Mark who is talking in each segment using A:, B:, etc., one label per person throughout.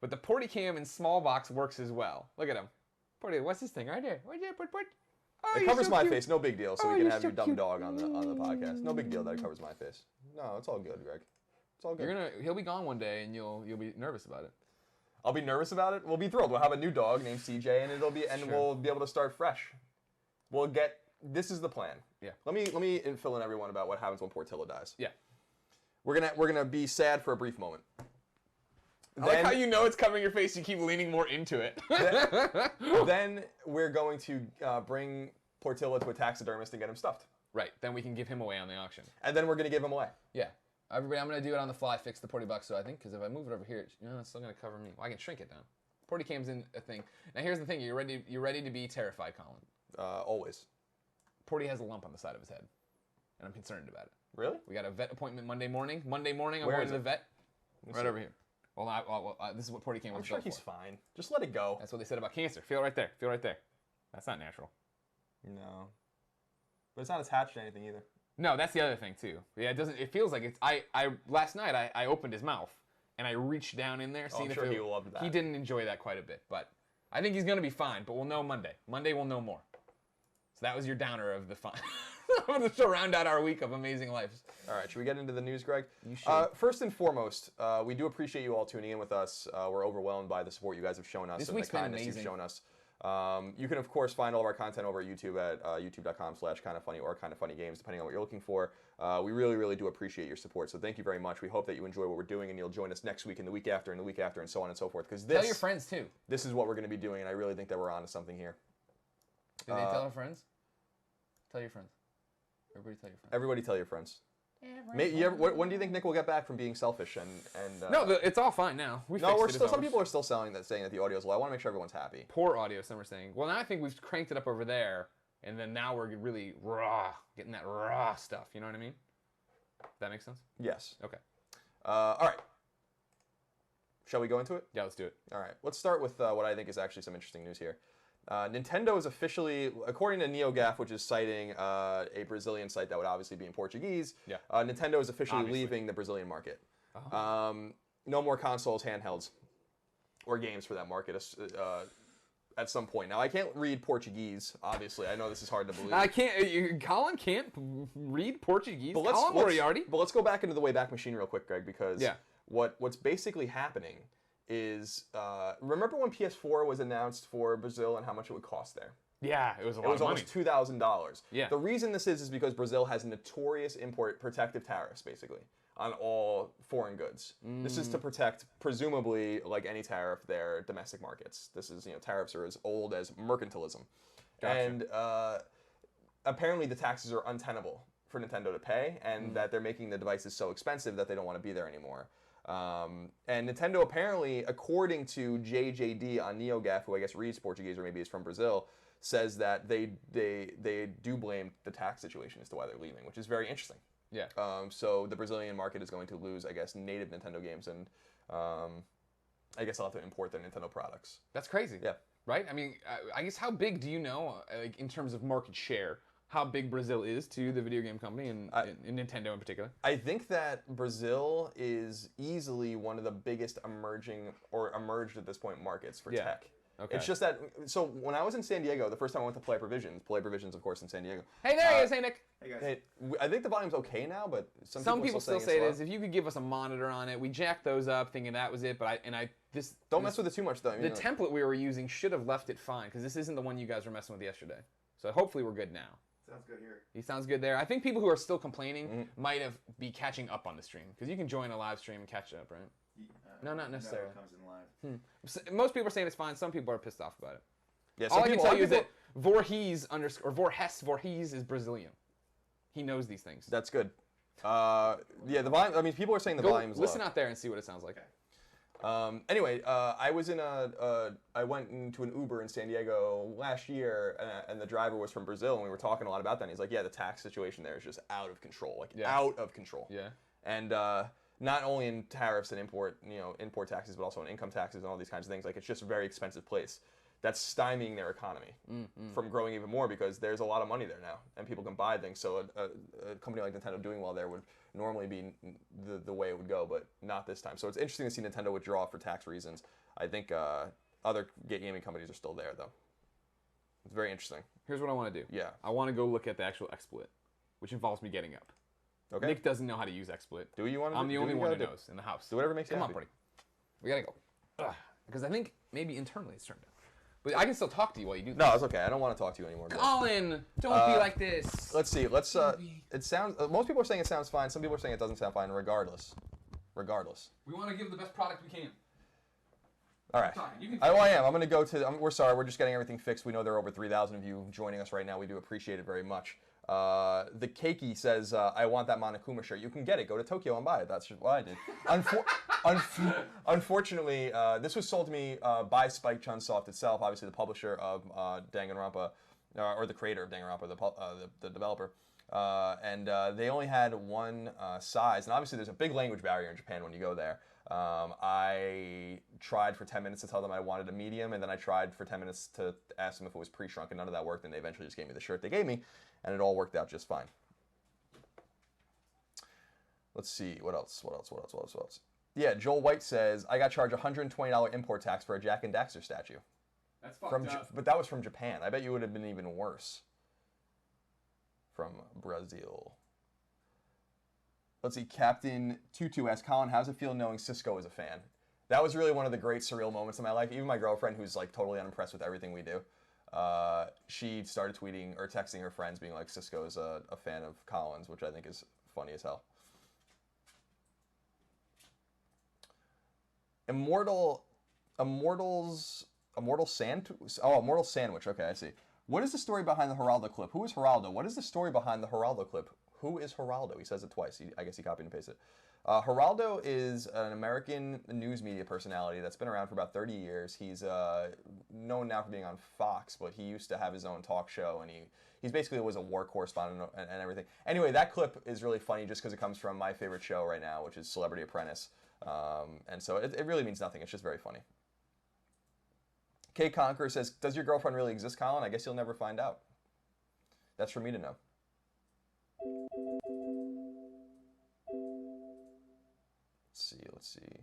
A: But the Porty Cam in small box works as well. Look at him. Porty, what's this thing right there? Right there, put. Oh,
B: it covers
A: so
B: my
A: cute.
B: face, no big deal. So
A: Oh,
B: we can
A: you're
B: have
A: so
B: your dumb
A: cute.
B: dog on the podcast. No big deal that it covers my face. No, it's all good, Greg. It's all good.
A: He'll be gone one day, and you'll be nervous about it.
B: I'll be nervous about it. We'll be thrilled. We'll have a new dog named CJ, and we'll be able to start fresh. This is the plan.
A: Yeah.
B: Let me fill in everyone about what happens when Portillo dies.
A: Yeah.
B: We're gonna be sad for a brief moment.
A: I like how you know it's covering your face. You keep leaning more into it.
B: Then we're going to bring Portillo to a taxidermist and get him stuffed.
A: Right. Then we can give him away on the auction.
B: And then we're gonna give him away.
A: Yeah. Everybody, I'm going to do it on the fly, fix the Porty box, so I think, because if I move it over here, it's still going to cover me. Well, I can shrink it down. Porty Cam's in a thing. Now, here's the thing. You're ready to be terrified, Colin.
B: Always.
A: Porty has a lump on the side of his head, and I'm concerned about it.
B: Really?
A: We got a vet appointment Monday morning. I'm
B: Where
A: going
B: is
A: to the
B: it?
A: vet. Right over here. Well, this is what Porty Cam was
B: I'm sure
A: built
B: he's
A: for.
B: fine. Just let it go.
A: That's what they said about cancer. Feel right there. Feel right there. That's not natural.
B: No. But it's not attached to anything either.
A: No, that's the other thing too. Yeah, it feels like it's. Last night I opened his mouth and I reached down in there, seeing
B: I'm sure he loved that.
A: He didn't enjoy that quite a bit, but I think he's gonna be fine. But we'll know Monday. Monday we'll know more. So that was your downer of the fun. To round out our week of amazing lives.
B: All right, should we get into the news, Greg?
A: You should.
B: First and foremost, we do appreciate you all tuning in with us. We're overwhelmed by the support you guys have shown us
A: This
B: and
A: week's
B: the
A: been
B: kindness you've
A: amazing.
B: shown us. You can, of course, find all of our content over at YouTube at youtube.com/kindoffunny or kindoffunnygames, depending on what you're looking for. We really, really do appreciate your support, so thank you very much. We hope that you enjoy what we're doing, and you'll join us next week and the week after and the week after and so on and so forth. Because
A: Tell your friends, too.
B: This is what we're going to be doing, and I really think that we're onto something here.
A: Did they tell our friends? Tell your friends. Everybody tell your friends.
B: Everybody tell your friends. When do you think Nick will get back from being selfish and
A: No, it's all fine now.
B: Some people are still saying that the audio's low. I want to make sure everyone's happy.
A: Poor audio, some are saying. Well, now I think we've cranked it up over there, and then now we're really raw, getting that raw stuff. You know what I mean? That makes sense?
B: Yes.
A: Okay.
B: All right. Shall we go into it?
A: Yeah, let's do it.
B: All right. Let's start with what I think is actually some interesting news here. Nintendo is officially, according to NeoGAF, which is citing a Brazilian site that would obviously be in Portuguese, Nintendo is officially leaving the Brazilian market. No more consoles, handhelds, or games for that market at some point. Now, I can't read Portuguese, obviously. I know this is hard to believe.
A: I can't. Colin can't read Portuguese.
B: But let's go back into the Wayback Machine real quick, Greg, because what's basically happening is, remember when PS4 was announced for Brazil and how much it would cost there?
A: Yeah, it was a lot of money.
B: It was almost $2,000.
A: Yeah.
B: The reason this is because Brazil has notorious import protective tariffs, basically, on all foreign goods. This is to protect, presumably, like any tariff, their domestic markets. This is, tariffs are as old as mercantilism.
A: Gotcha.
B: And apparently the taxes are untenable for Nintendo to pay, and that they're making the devices so expensive that they don't want to be there anymore. And Nintendo apparently, according to JJD on NeoGAF, who I guess reads Portuguese or maybe is from Brazil, says that they do blame the tax situation as to why they're leaving, which is very interesting.
A: Yeah.
B: So the Brazilian market is going to lose, I guess, native Nintendo games, and I guess I'll have to import their Nintendo products.
A: That's crazy.
B: Yeah.
A: Right? I mean, I guess how big do you know, like in terms of market share, how big Brazil is to the video game company and Nintendo in particular?
B: I think that Brazil is easily one of the biggest emerged at this point markets for tech.
A: Okay.
B: It's just that, so when I was in San Diego, the first time I went to Play Provisions, of course, in San Diego.
A: Hey, there he is. Hey, Nick.
C: Hey guys.
B: Hey, I think the volume's okay now, but
A: Some people still say it is. If you could give us a monitor on it, we jacked those up thinking that was it, but
B: Don't mess with it too much, though.
A: The template we were using should have left it fine, because this isn't the one you guys were messing with yesterday. So hopefully we're good now.
C: Sounds good here.
A: He sounds good there. I think people who are still complaining might be catching up on the stream, because you can join a live stream and catch up, right? No, not necessarily.
C: No, it comes in live.
A: Most people are saying it's fine. Some people are pissed off about it.
B: Yeah,
A: All I can tell you is that Voorhees is Brazilian. He knows these things.
B: That's good. Yeah, the volume. I mean, people are saying the volume's low.
A: Listen out there and see what it sounds like.
B: Okay. Anyway, I went into an Uber in San Diego last year, and the driver was from Brazil, and we were talking a lot about that. And he's like, "Yeah, the tax situation there is just out of control, out of control."
A: Yeah.
B: And not only in tariffs and import taxes, but also in income taxes and all these kinds of things. Like, it's just a very expensive place. That's stymieing their economy from growing even more, because there's a lot of money there now, and people can buy things. So a company like Nintendo doing well there would normally be the way it would go, but not this time. So it's interesting to see Nintendo withdraw for tax reasons. I think other gaming companies are still there, though. It's very interesting.
A: Here's what I want to do.
B: Yeah.
A: I want to go look at the actual XSplit, which involves me getting up.
B: Okay.
A: Nick doesn't know how to use XSplit.
B: Do you want to?
A: I'm the only one who knows in the house.
B: Do whatever makes you
A: happy. Come on, buddy. We gotta go. Because I think maybe internally it's turned out. But I can still talk to you while you do this.
B: No, it's okay. I don't want to talk to you anymore.
A: Colin, don't be like this.
B: Let's see. It sounds. Most people are saying it sounds fine. Some people are saying it doesn't sound fine. Regardless.
A: We want to give the best product we can.
B: All right. I am. I'm going to go to. We're sorry. We're just getting everything fixed. We know there are over 3,000 of you joining us right now. We do appreciate it very much. The Keiki says, I want that Monokuma shirt. You can get it. Go to Tokyo and buy it. That's what I did. Unfortunately, this was sold to me by Spike Chunsoft itself, obviously the publisher of Danganronpa, or the creator of Danganronpa, the developer. And they only had one size. And obviously there's a big language barrier in Japan when you go there. I tried for 10 minutes to tell them I wanted a medium, and then I tried for 10 minutes to ask them if it was pre-shrunk, and none of that worked, and they eventually just gave me the shirt they gave me, and it all worked out just fine. Let's see, what else? Yeah, Joel White says, I got charged $120 import tax for a Jack and Daxter statue.
A: That's fucked up.
B: But that was from Japan. I bet you would have been even worse. From Brazil. Let's see, Captain Tutu asks, Colin, how's it feel knowing Cisco is a fan? That was really one of the great surreal moments in my life. Even my girlfriend, who's like totally unimpressed with everything we do, she started tweeting or texting her friends being like, Cisco is a fan of Colin's, which I think is funny as hell. Immortal Sandwich. Okay, I see. What is the story behind the Geraldo clip? Who is Geraldo? What is the story behind the Geraldo clip? Who is Geraldo? He says it twice. I guess he copied and pasted it. Geraldo is an American news media personality that's been around for about 30 years. He's known now for being on Fox, but he used to have his own talk show, and he's basically was a war correspondent and everything. Anyway, that clip is really funny just because it comes from my favorite show right now, which is Celebrity Apprentice. And so it really means nothing. It's just very funny. Kay Conqueror says, does your girlfriend really exist, Colin? I guess you'll never find out. That's for me to know. Let's see.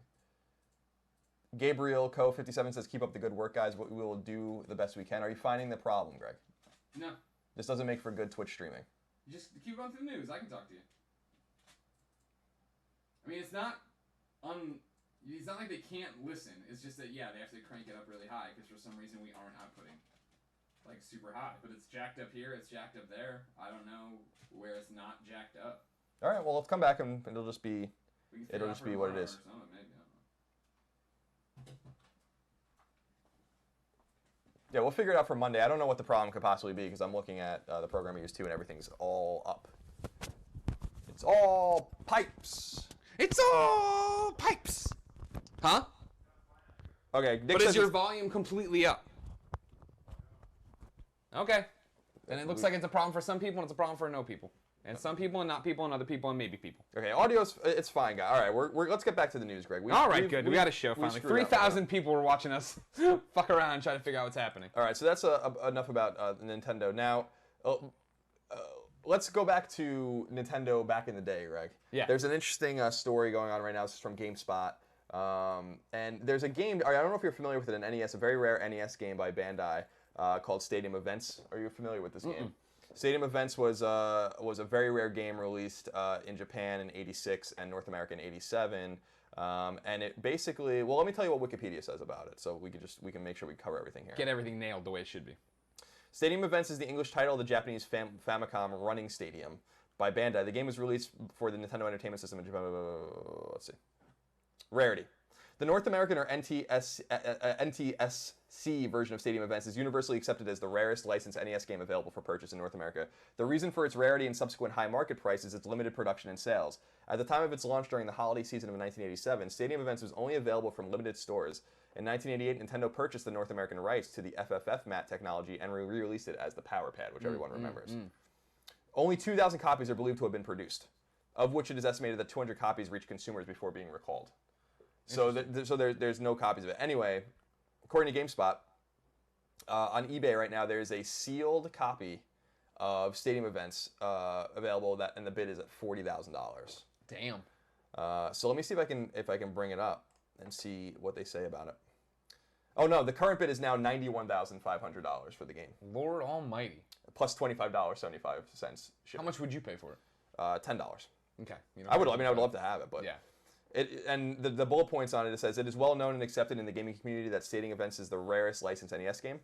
B: Gabriel Co57 says, keep up the good work, guys. We will do the best we can. Are you finding the problem, Greg?
A: No.
B: This doesn't make for good Twitch streaming.
A: Just keep going through the news. I can talk to you. I mean, it's not like they can't listen. It's just that, yeah, they have to crank it up really high because for some reason we aren't outputting like super high. But it's jacked up here. It's jacked up there. I don't know where it's not jacked up.
B: All right. Well, let's come back and it'll just be what it is.
A: Maybe, I don't know.
B: Yeah, we'll figure it out for Monday. I don't know what the problem could possibly be because I'm looking at the program I use too, and everything's all up. It's all pipes.
A: It's all pipes. Huh?
B: Okay. Nick
A: but is your volume completely up? Okay. And it looks like it's a problem for some people and it's a problem for no people. And some people and not people and other people and maybe people.
B: Okay, audio's, it's fine, guy. All right, let's get back to the news, Greg.
A: All right, good. We got a show finally. 3,000 people were watching us fuck around and try to figure out what's happening.
B: All right, so that's enough about Nintendo. Now, let's go back to Nintendo back in the day, Greg.
A: Yeah.
B: There's an interesting story going on right now. This is from GameSpot. And there's a game, I don't know if you're familiar with it, an NES, a very rare NES game by Bandai called Stadium Events. Are you familiar with this game? Stadium Events was a very rare game released in Japan in '86 and North America in '87, and it basically, well, let me tell you what Wikipedia says about it, so we can make sure we cover everything here.
A: Get everything nailed the way it should be.
B: Stadium Events is the English title of the Japanese Famicom Running Stadium by Bandai. The game was released for the Nintendo Entertainment System in Japan. Let's see. Rarity. The North American or NTSC version of Stadium Events is universally accepted as the rarest licensed NES game available for purchase in North America. The reason for its rarity and subsequent high market price is its limited production and sales. At the time of its launch during the holiday season of 1987, Stadium Events was only available from limited stores. In 1988, Nintendo purchased the North American rights to the FFF mat technology and re-released it as the Power Pad, which everyone remembers. Only 2,000 copies are believed to have been produced, of which it is estimated that 200 copies reached consumers before being recalled. So there's no copies of it. Anyway, according to GameSpot, on eBay right now there's a sealed copy of Stadium Events available, and the bid is at $40,000.
A: Damn.
B: So let me see if I can bring it up and see what they say about it. Oh no, the current bid is now $91,500 for the game,
A: Lord Almighty.
B: plus $25.75 shipping.
A: How much would you pay for it?
B: $10.
A: Okay.
B: I would love to have it, but
A: yeah.
B: And the bullet points on it says it is well known and accepted in the gaming community that Stating Events is the rarest licensed NES game,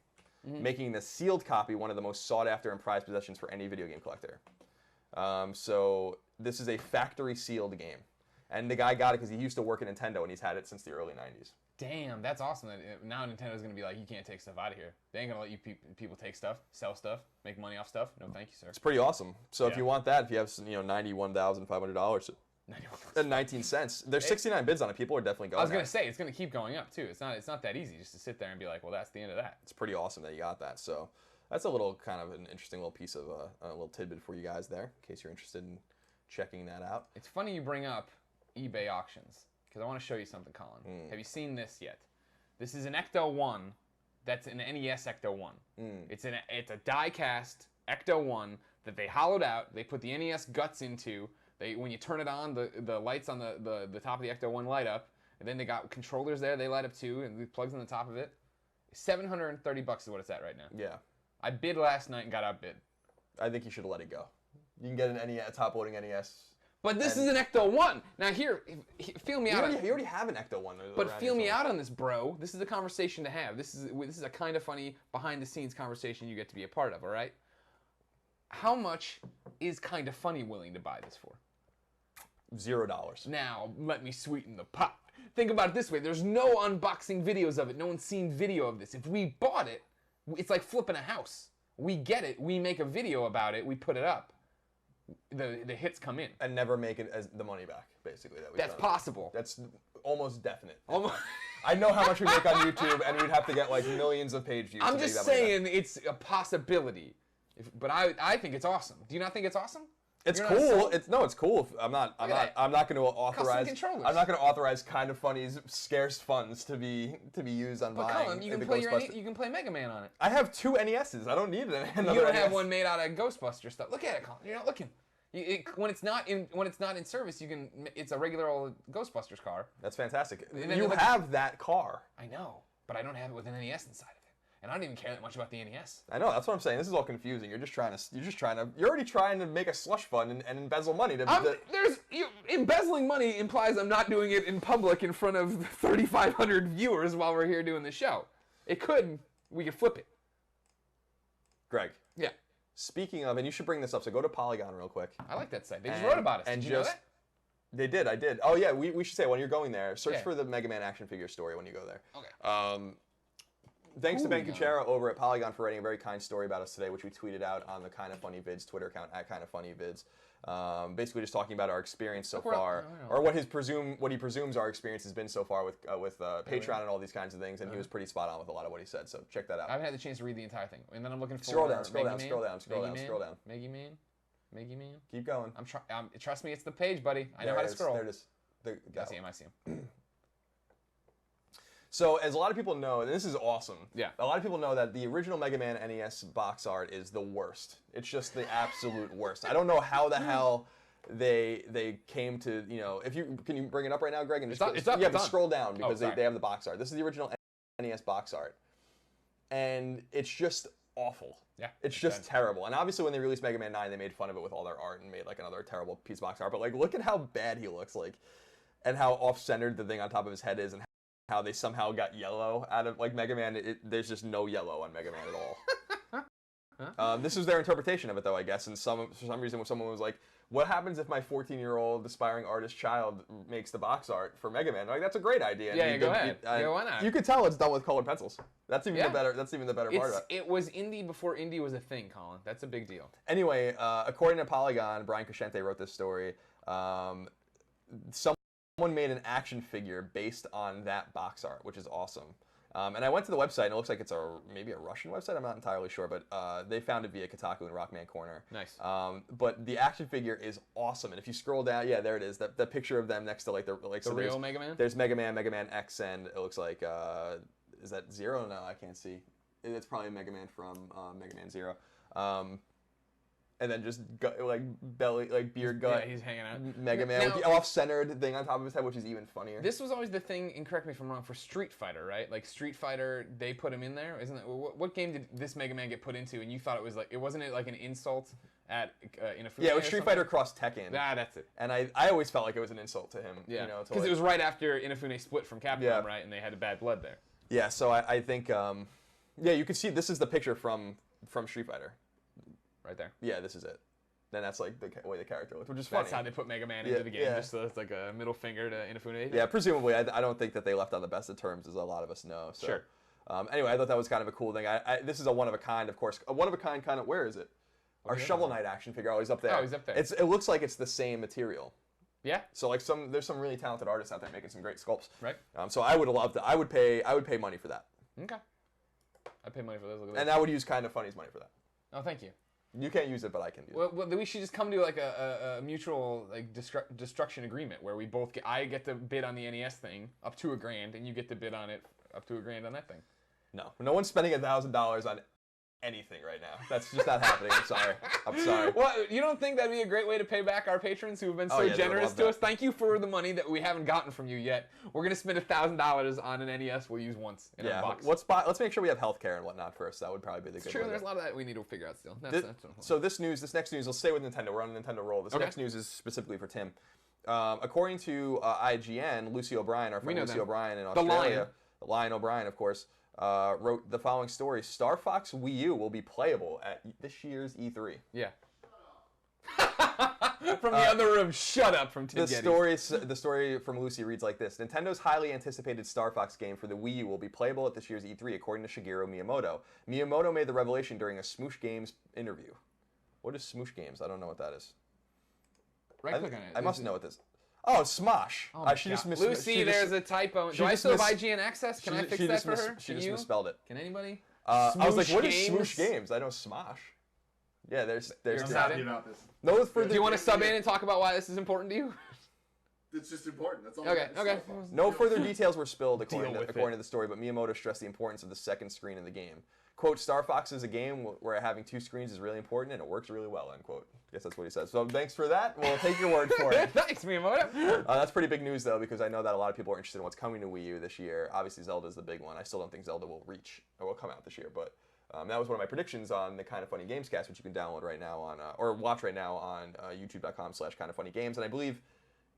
B: making the sealed copy one of the most sought after and prized possessions for any video game collector. So this is a factory sealed game, and the guy got it because he used to work at Nintendo and he's had it since the early '90s.
A: Damn, that's awesome. Now Nintendo's gonna be like, you can't take stuff out of here. They ain't gonna let you people take stuff, sell stuff, make money off stuff. No, thank you, sir.
B: It's pretty awesome. So if you want that, if you have $91,500 and 19 cents, there's 69 bids on it. People are definitely going.
A: I was gonna say it's gonna keep going up too. It's not that easy just to sit there and be like, well, that's the end of that.
B: It's pretty awesome that you got that. So that's a little kind of an interesting little piece of a little tidbit for you guys there, in case you're interested in checking that out.
A: It's funny you bring up eBay auctions because I want to show you something, Colin. Have you seen this yet? This is an Ecto 1. That's an NES Ecto 1. It's a die-cast Ecto 1 that they hollowed out. They put the NES guts into. When you turn it on, the lights on the top of the Ecto 1 light up. And then they got controllers there. They light up too, and the plugs on the top of it. $730 is what it's at right now.
B: Yeah.
A: I bid last night and got outbid.
B: I think you should let it go. You can get an NES, a top-loading NES.
A: But this is an Ecto 1. Now here, feel me out.
B: You already have an Ecto 1.
A: But feel me out on this, bro. This is a conversation to have. This is a kind of funny behind-the-scenes conversation you get to be a part of, all right? How much is kind of funny willing to buy this for?
B: $0.
A: Now, let me sweeten the pot. Think about it this way. There's no unboxing videos of it. No one's seen video of this. If we bought it, it's like flipping a house. We get it. We make a video about it. We put it up. The hits come in.
B: And never make it as the money back, basically.
A: That's possible.
B: That's almost definite.
A: Almost.
B: I know how much we make on YouTube, and we'd have to get like millions of page views.
A: I'm just saying it's a possibility. But I think it's awesome. Do you not think it's awesome?
B: It's cool. It's cool. I'm not going to authorize. I'm not going to authorize Kind of Funny's scarce funds to be used on buying.
A: Colin, you can play Mega Man on it.
B: I have 2 NESs. I don't need another.
A: You don't have one made out of Ghostbuster stuff. Look at it, Colin. You're not looking. When it's not in service, it's a regular old Ghostbusters car.
B: That's fantastic. You have that car.
A: I know, but I don't have it with an NES inside of it. And I don't even care that much about the NES.
B: I know, that's what I'm saying. This is all confusing. You're already trying to make a slush fund and embezzle money.
A: Embezzling money implies I'm not doing it in public in front of 3,500 viewers while we're here doing the show. We could flip it.
B: Greg.
A: Yeah.
B: Speaking of, and you should bring this up, so go to Polygon real quick.
A: I like that site. They just wrote about it. Did you know that?
B: They did, I did. Oh yeah, we should say when you're going there, search for the Mega Man action figure story when you go there.
A: Okay.
B: Thanks to Ben Kuchera over at Polygon for writing a very kind story about us today, which we tweeted out on the Kind of Funny Vids Twitter account at Kind of Funny Vids. Basically, just talking about our experience so far, or what he presumes our experience has been so far with Patreon and all these kinds of things. And he was pretty spot on with a lot of what he said. So check that out.
A: I haven't had the chance to read the entire thing, and then I'm looking for
B: scroll down.
A: Meggy Man.
B: Keep going.
A: Trust me, it's the page, buddy. I know how to scroll.
B: There it is.
A: I see him.
B: So, as a lot of people know, and this is awesome.
A: Yeah.
B: A lot of people know that the original Mega Man NES box art is the worst. It's just the absolute worst. I don't know how the hell they came to, can you bring it up right now, Greg? And
A: it's up.
B: Yeah, but scroll down because they have the box art. This is the original NES box art. And it's just awful.
A: Yeah.
B: It's just terrible. And obviously when they released Mega Man 9, they made fun of it with all their art and made like another terrible piece of box art. But like, look at how bad he looks like and how off-centered the thing on top of his head is and how they somehow got yellow out of like Mega Man. There's just no yellow on Mega Man at all. This was their interpretation of it, though, I guess. And for some reason, when someone was like, "What happens if my 14-year-old aspiring artist child makes the box art for Mega Man?" Like, that's a great idea.
A: Yeah, go ahead. Why not?
B: You could tell it's done with colored pencils. That's even the better. That's even the better part of it.
A: It was indie before indie was a thing, Colin. That's a big deal.
B: Anyway, according to Polygon, Brian Crescente wrote this story. Someone made an action figure based on that box art, which is awesome. And I went to the website, and it looks like it's maybe a Russian website. I'm not entirely sure, but they found it via Kotaku and Rockman Corner.
A: Nice.
B: But the action figure is awesome, and if you scroll down, yeah, there it is. That picture of them next to the
A: real Mega Man.
B: There's Mega Man X, and it looks like is that Zero? No, I can't see. It's probably Mega Man from Mega Man Zero. and then just like belly, like beard gut.
A: Yeah, he's hanging out.
B: Mega Man with the off-centered thing on top of his head, which is even funnier.
A: This was always the thing, and correct me if I'm wrong, for Street Fighter, right? Like Street Fighter, they put him in there, isn't it? What game did this Mega Man get put into, and you thought it was like, it wasn't it like an insult at Inafune?
B: Yeah, it was Street Fighter cross Tekken.
A: Ah, that's it.
B: And I always felt like it was an insult to him.
A: Yeah,
B: you know,
A: because it was right after Inafune split from Capcom, right? And they had a bad blood there.
B: Yeah, so I think, yeah, you can see this is the picture from Street Fighter.
A: Right there.
B: Yeah, this is it. Then that's like the way the character looks, which is funny.
A: That's how they put Mega Man into the game, just so it's like a middle finger to Inafune.
B: Yeah, presumably. I don't think that they left on the best of terms, as a lot of us know. So.
A: Sure.
B: Anyway, I thought that was kind of a cool thing. This is a one-of-a-kind, of course. A one-of-a-kind kind of, where is it? Our Shovel Knight action figure. Oh, he's up there.
A: Oh, he's up there.
B: It looks like it's the same material.
A: Yeah.
B: So like there's some really talented artists out there making some great sculpts.
A: Right.
B: So I would love to. I would pay money for that.
A: Okay. I'd pay money for those. Look at
B: And I would use Kind of Funny's money for that.
A: Oh, thank you.
B: You can't use it, but I can use it.
A: Well, we should just come to like a mutual like destruction agreement where we both I get to bid on the NES thing up to $1,000, and you get to bid on it up to $1,000 on that thing.
B: No one's spending $1,000 on anything right now. That's just not happening. I'm sorry.
A: Well, you don't think that'd be a great way to pay back our patrons who have been so generous to us? Thank you for the money that we haven't gotten from you yet. We're gonna spend $1,000 on an NES we'll use once in a box.
B: Let's make sure we have healthcare and whatnot first. That would probably be the good.
A: True. There's a lot of that we need to figure out still.
B: So this next news, let's stay with Nintendo. We're on a Nintendo roll. This next news is specifically for Tim. According to IGN, Lucy O'Brien, our friend Lucy O'Brien in Australia, the Lion O'Brien, of course. Wrote the following story: Star Fox Wii U will be playable at this year's E3.
A: Yeah. From the other room, shut up from Tim Geddes.
B: The story from Lucy reads like this: Nintendo's highly anticipated Star Fox game for the Wii U will be playable at this year's E3, according to Shigeru Miyamoto. Miyamoto made the revelation during a Smoosh Games interview. What is Smoosh Games? I don't know what that is.
A: Right-click on it.
B: I must know what this is. Oh, Smosh.
A: Oh Lucy, there's a typo. Do I still have IGN access? Can I fix that for her?
B: She just misspelled it.
A: Can anybody?
B: I was like, what is Smoosh Games? I know Smosh. Yeah, there's.
C: I'm happy about this.
B: No further.
A: Do you want to sub in and talk about why this is important to you?
C: It's just important. That's all.
A: Okay.
B: No further details were spilled according to the story, but Miyamoto stressed the importance of the second screen in the game. Quote, Star Fox is a game where having two screens is really important and it works really well, end quote. I guess that's what he says. So thanks for that. We'll take your word for it.
A: Thanks, Miyamoto.
B: That's pretty big news, though, because I know that a lot of people are interested in what's coming to Wii U this year. Obviously, Zelda's the big one. I still don't think Zelda will come out this year, but that was one of my predictions on the Kind of Funny Games cast, which you can download right now on, or watch right now on youtube.com/kindoffunnygames. And I believe,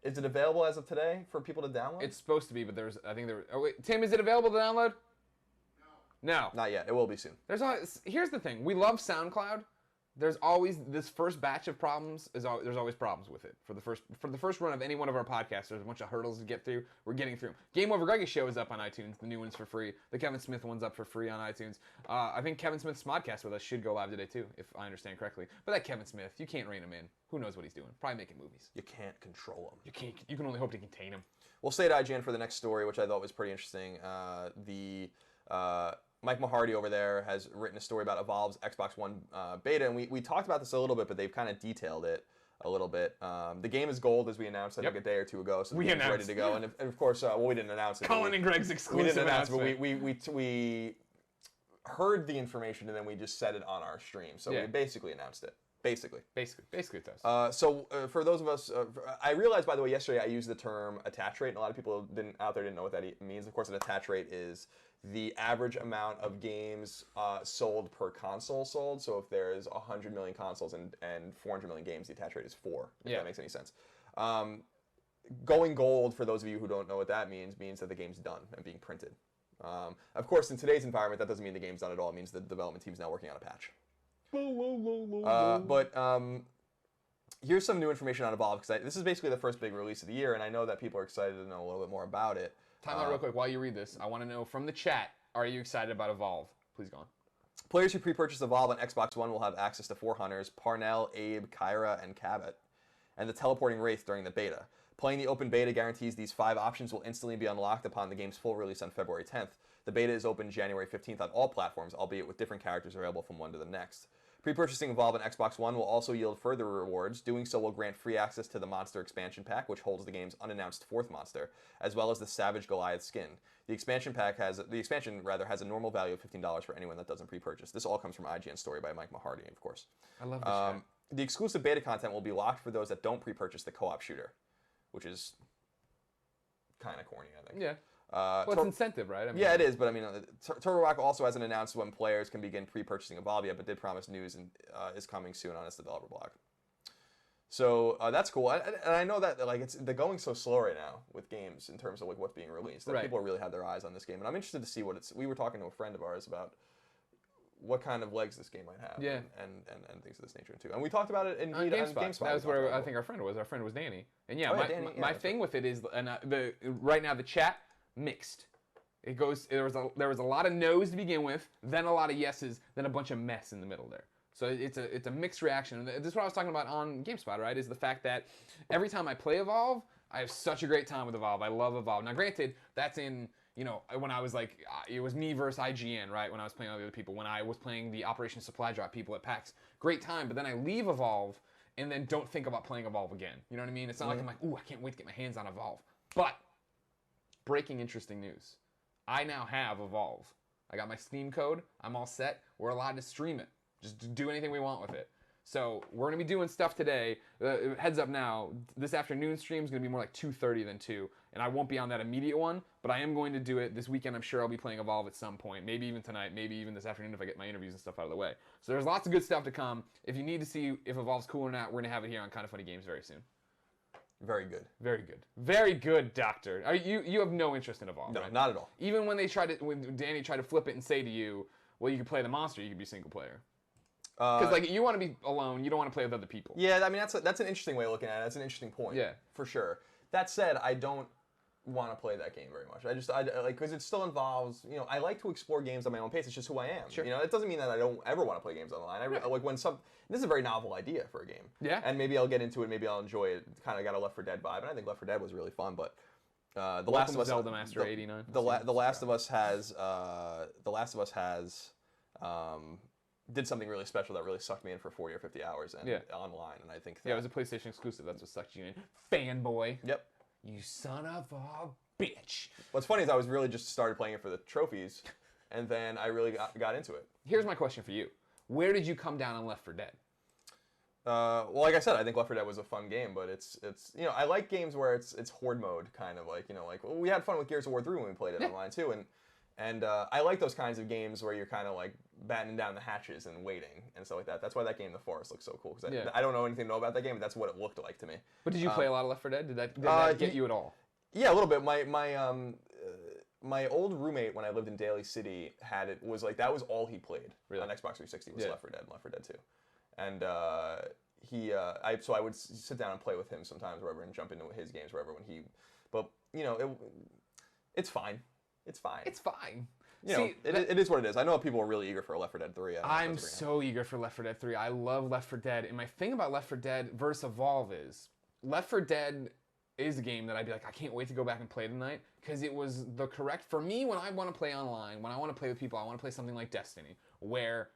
B: is it available as of today for people to download?
A: It's supposed to be, but oh wait, Tim, is it available to download? No.
B: Not yet. It will be soon.
A: Here's the thing. We love SoundCloud. There's always this first batch of problems. There's always problems with it. For the first run of any one of our podcasts, there's a bunch of hurdles to get through. We're getting through. Game Over Greggy's show is up on iTunes. The new one's for free. The Kevin Smith one's up for free on iTunes. I think Kevin Smith's Smodcast with us should go live today too, if I understand correctly. But that Kevin Smith, you can't rein him in. Who knows what he's doing? Probably making movies.
B: You can't control him.
A: You can only hope to contain him.
B: We'll stay at IGN for the next story, which I thought was pretty interesting. Mike Mahardy over there has written a story about Evolve's Xbox One beta, and we talked about this a little bit, but they've kind of detailed it a little bit. The game is gold, as we announced, I think, a day or two ago, so it's ready to go. And of course, we didn't announce it.
A: Colin and Greg's exclusive.
B: We didn't announce it, but we heard the information, and then we just said it on our stream. So we basically announced it. Basically it does. So for those of us, I realized, by the way, yesterday I used the term attach rate, and a lot of people out there didn't know what that means. Of course, an attach rate is the average amount of games sold per console sold. So if there's 100 million consoles and 400 million games, the attach rate is 4, if that makes any sense. Going gold, for those of you who don't know what that means that the game's done and being printed. Of course, in today's environment, that doesn't mean the game's done at all. It means the development team's now working on a patch. Here's some new information on Evolve, because this is basically the first big release of the year, and I know that people are excited to know a little bit more about it.
A: Time out real quick while you read this. I want to know from the chat, are you excited about Evolve? Please go on.
B: Players who pre-purchase Evolve on Xbox One will have access to 4 hunters, Parnell, Abe, Kyra, and Cabot, and the teleporting Wraith during the beta. Playing the open beta guarantees these 5 options will instantly be unlocked upon the game's full release on February 10th. The beta is open January 15th on all platforms, albeit with different characters available from one to the next. Pre-purchasing Evolve on Xbox One will also yield further rewards. Doing so will grant free access to the Monster Expansion Pack, which holds the game's unannounced 4th monster, as well as the Savage Goliath skin. The expansion has a normal value of $15 for anyone that doesn't pre-purchase. This all comes from IGN story by Mike Mahardy, of course.
A: I love this
B: the exclusive beta content will be locked for those that don't pre-purchase the co-op shooter, which is kind of corny, I think.
A: Yeah. Well, it's incentive, right? I mean,
B: yeah, it is, but I mean, Turtle Rock also hasn't announced when players can begin pre-purchasing Evolve yet, but did promise news and is coming soon on its developer blog. So that's cool, and I know that like they're going so slow right now with games in terms of like what's being released. That people really have their eyes on this game, and I'm interested to see what it's. We were talking to a friend of ours about what kind of legs this game might have, and things of this nature too. And we taled about it in
A: on GameSpot. That was where I think our friend was. Our friend was Danny, and my thing with it is, and right now the chat mixed. It goes. There was a lot of no's to begin with, then a lot of yeses, then a bunch of mess in the middle there. So it's a mixed reaction. This is what I was talking about on GameSpot, right? Is the fact that every time I play Evolve, I have such a great time with Evolve. I love Evolve. Now, granted, that's in, when I was like, it was me versus IGN, right? When I was playing all the other people. When I was playing the Operation Supply Drop people at PAX. Great time, but then I leave Evolve and then don't think about playing Evolve again. You know what I mean? It's not like I'm like, ooh, I can't wait to get my hands on Evolve. But, breaking interesting news. I now have Evolve. I got my Steam code. I'm all set. We're allowed to stream it. Just do anything we want with it. So we're going to be doing stuff today. Heads up now, this afternoon stream is going to be more like 2:30 than 2. And I won't be on that immediate one, but I am going to do it this weekend. I'm sure I'll be playing Evolve at some point. Maybe even tonight, maybe even this afternoon if I get my interviews and stuff out of the way. So there's lots of good stuff to come. If you need to see if Evolve's cool or not, we're going to have it here on Kind of Funny Games very soon.
B: Very good.
A: Very good. Very good, Doctor. You have no interest in Evolve,
B: no,
A: right?
B: Not at all.
A: Even when Danny tried to flip it and say to you, well, you can play the monster, you can be single player. Because like you want to be alone, you don't want to play with other people.
B: Yeah, I mean that's an interesting way of looking at it. That's an interesting point.
A: Yeah,
B: for sure. That said, I don't want to play that game very much. I like because it still involves. I like to explore games at my own pace. It's just who I am.
A: Sure.
B: It doesn't mean that I don't ever want to play games online. Like when this is a very novel idea for a game.
A: Yeah.
B: And maybe I'll get into it. Maybe I'll enjoy it. Kind of got a Left 4 Dead vibe, and I think Left 4 Dead was really fun. But the Last of Us,
A: Zelda Master 89.
B: The Last of Us has did something really special that really sucked me in for 40 or 50 hours and online, and I think that...
A: Yeah, it was a PlayStation exclusive. That's what sucked you in. Fanboy.
B: Yep.
A: You son of a bitch.
B: What's funny is I was really just started playing it for the trophies, and then I really got into it.
A: Here's my question for you. Where did you come down on Left 4 Dead?
B: Well, like I said, I think Left 4 Dead was a fun game, but it's I like games where it's horde mode, kind of like, we had fun with Gears of War 3 when we played it online too, and I like those kinds of games where you're kind of like battening down the hatches and waiting and stuff like that. That's why that game, The Forest, looks so cool. Because I don't know anything to know about that game, but that's what it looked like to me.
A: But did you play a lot of Left 4 Dead? Did that get you at all?
B: Yeah, a little bit. My old roommate when I lived in Daly City was like that was all he played on Xbox 360 was Left 4 Dead and Left 4 Dead 2. And so I would sit down and play with him sometimes wherever and jump into his games wherever when he, but it's fine. It's fine.
A: It's fine.
B: It is what it is. I know people are really eager for a Left 4 Dead 3.
A: I'm so eager for Left 4 Dead 3. I love Left 4 Dead. And my thing about Left 4 Dead versus Evolve is Left 4 Dead is a game that I'd be like, I can't wait to go back and play tonight because it was the correct... For me, when I want to play online, when I want to play with people, I want to play something like Destiny, where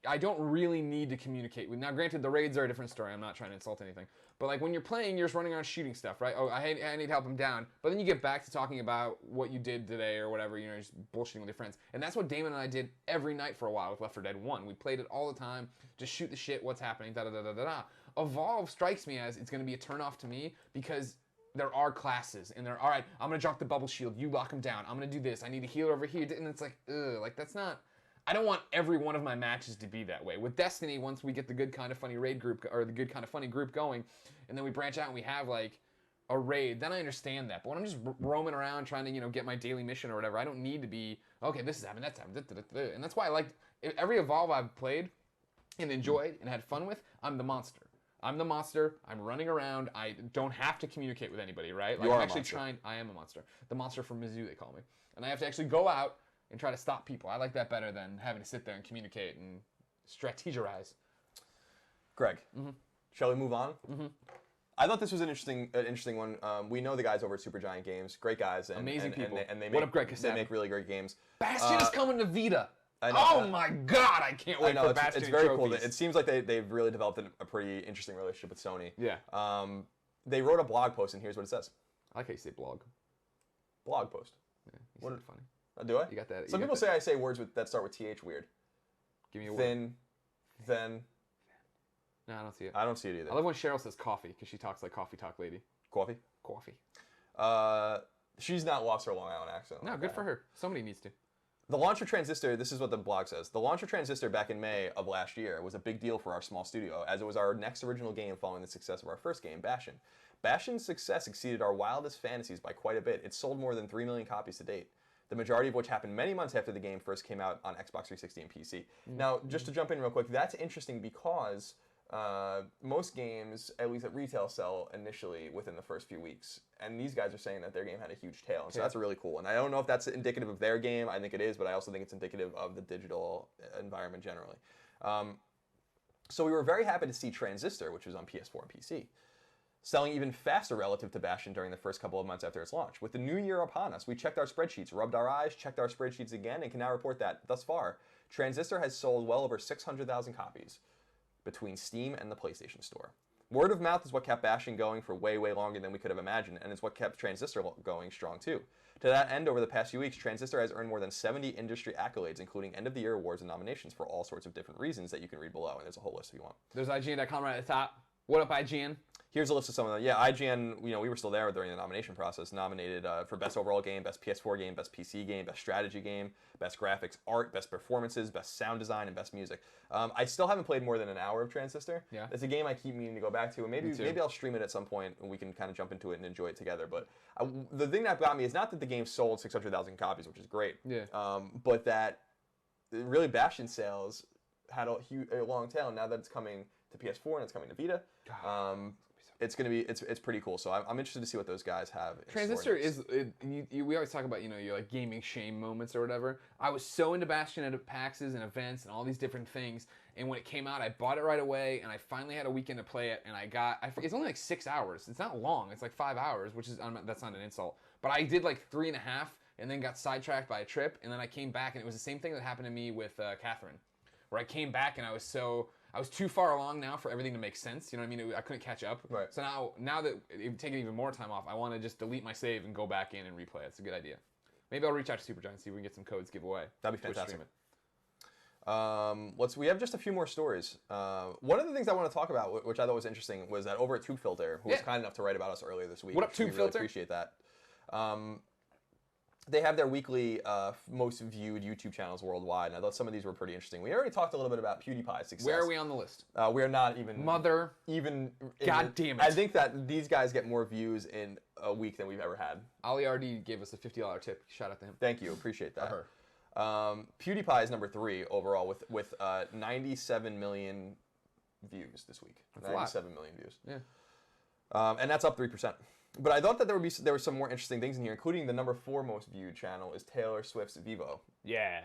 A: I don't really need to communicate with... Now, granted, the raids are a different story. I'm not trying to insult anything. But like when you're playing, you're just running around shooting stuff, right? Oh, I need to help him down. But then you get back to talking about what you did today or whatever, just bullshitting with your friends. And that's what Damon and I did every night for a while with Left 4 Dead 1. We played it all the time, just shoot the shit, what's happening, da-da-da-da-da-da. Evolve strikes me as it's going to be a turnoff to me because there are classes, and all right, I'm going to drop the bubble shield, you lock him down, I'm going to do this, I need a healer over here, and it's like, ugh, like that's not... I don't want every one of my matches to be that way. With Destiny, once we get the Good Kind of Funny raid group, or the Good Kind of Funny group going, and then we branch out and we have like a raid, then I understand that. But when I'm just roaming around trying to, get my daily mission or whatever, I don't need to be, okay, this is happening, that's happening, and that's why I liked every Evolve I've played and enjoyed and had fun with, I'm the monster. I'm the monster. I'm running around. I don't have to communicate with anybody, right? Like,
B: you are
A: I'm actually
B: a monster.
A: I am a monster. The monster from Mizzou, they call me. And I have to actually go out and try to stop people. I like that better than having to sit there and communicate and strategize.
B: Greg, shall we move on? I thought this was an interesting one. We know the guys over at Supergiant Games, great guys, and
A: amazing people.
B: And they make,
A: what up, Greg?
B: They make really great games.
A: Bastion is coming to Vita.
B: I know,
A: oh my God! I can't wait for Bastion.
B: It's very
A: trophies.
B: cool. It seems like they've really developed a pretty interesting relationship with Sony.
A: Yeah.
B: They wrote a blog post, and here's what it says.
A: I like how you say blog.
B: Blog post.
A: Yeah, you said it funny.
B: Do I?
A: You got that?
B: Some people say I say words that start with TH weird.
A: Give me a word.
B: Thin, then,
A: No, I don't see it.
B: I don't see it either.
A: I love when Cheryl says coffee because she talks like coffee talk lady.
B: Coffee?
A: Coffee.
B: She's not lost her Long Island accent.
A: No, good for her. Somebody needs to.
B: The launch of Transistor, this is what the blog says. The launch of Transistor back in May of last year was a big deal for our small studio, as it was our next original game following the success of our first game, Bastion. Bastion's success exceeded our wildest fantasies by quite a bit. It sold more than 3 million copies to date, the majority of which happened many months after the game first came out on Xbox 360 and PC. Now, just to jump in real quick, that's interesting because most games, at least at retail, sell initially within the first few weeks. And these guys are saying that their game had a huge tail. And so that's really cool. And I don't know if that's indicative of their game. I think it is, but I also think it's indicative of the digital environment generally. So we were very happy to see Transistor, which was on PS4 and PC, selling even faster relative to Bastion during the first couple of months after its launch. With the new year upon us, we checked our spreadsheets, rubbed our eyes, checked our spreadsheets again, and can now report that, thus far, Transistor has sold well over 600,000 copies between Steam and the PlayStation Store. Word of mouth is what kept Bastion going for way, way longer than we could have imagined, and it's what kept Transistor going strong too. To that end, over the past few weeks, Transistor has earned more than 70 industry accolades, including end-of-the-year awards and nominations for all sorts of different reasons that you can read below, and there's a whole list if you want.
A: There's IGN.com right at the top. What up, IGN?
B: Here's a list of some of them. Yeah, IGN, we were still there during the nomination process, nominated for Best Overall Game, Best PS4 Game, Best PC Game, Best Strategy Game, Best Graphics Art, Best Performances, Best Sound Design, and Best Music. I still haven't played more than an hour of Transistor.
A: Yeah.
B: It's a game I keep meaning to go back to, and maybe I'll stream it at some point, and we can kind of jump into it and enjoy it together. But the thing that got me is not that the game sold 600,000 copies, which is great, but that really Bastion sales had a long tail. Now that it's coming to PS4 and it's coming to Vita, it's gonna be it's pretty cool. So I'm interested to see what those guys have.
A: Transistor is we always talk about your like gaming shame moments or whatever. I was so into Bastion at PAXs and events and all these different things, and when it came out, I bought it right away, and I finally had a weekend to play it, and it's only like 6 hours. It's not long. It's like 5 hours, which is that's not an insult. But I did like 3.5, and then got sidetracked by a trip, and then I came back, and it was the same thing that happened to me with Catherine, where I came back and I was too far along now for everything to make sense. You know what I mean? I couldn't catch up.
B: Right.
A: So now that I've taken even more time off, I want to just delete my save and go back in and replay it. It's a good idea. Maybe I'll reach out to Supergiant, see if we can get some codes give away.
B: That'd be fantastic. We have just a few more stories. One of the things I want to talk about, which I thought was interesting, was that over at TubeFilter, who was kind enough to write about us earlier this week.
A: What up, TubeFilter?
B: We really appreciate that. They have their weekly most viewed YouTube channels worldwide, and I thought some of these were pretty interesting. We already talked a little bit about PewDiePie's success.
A: Where are we on the list?
B: We are not even...
A: God damn it.
B: I think that these guys get more views in a week than we've ever had.
A: Ali RD gave us a $50 tip. Shout out to him.
B: Thank you. Appreciate that. PewDiePie is number 3 overall with 97 million views this week.
A: That's
B: 97 million views.
A: Yeah.
B: And that's up 3%. But I thought that there were some more interesting things in here, including the number 4 most viewed channel is Taylor Swift's Vivo.
A: Yeah.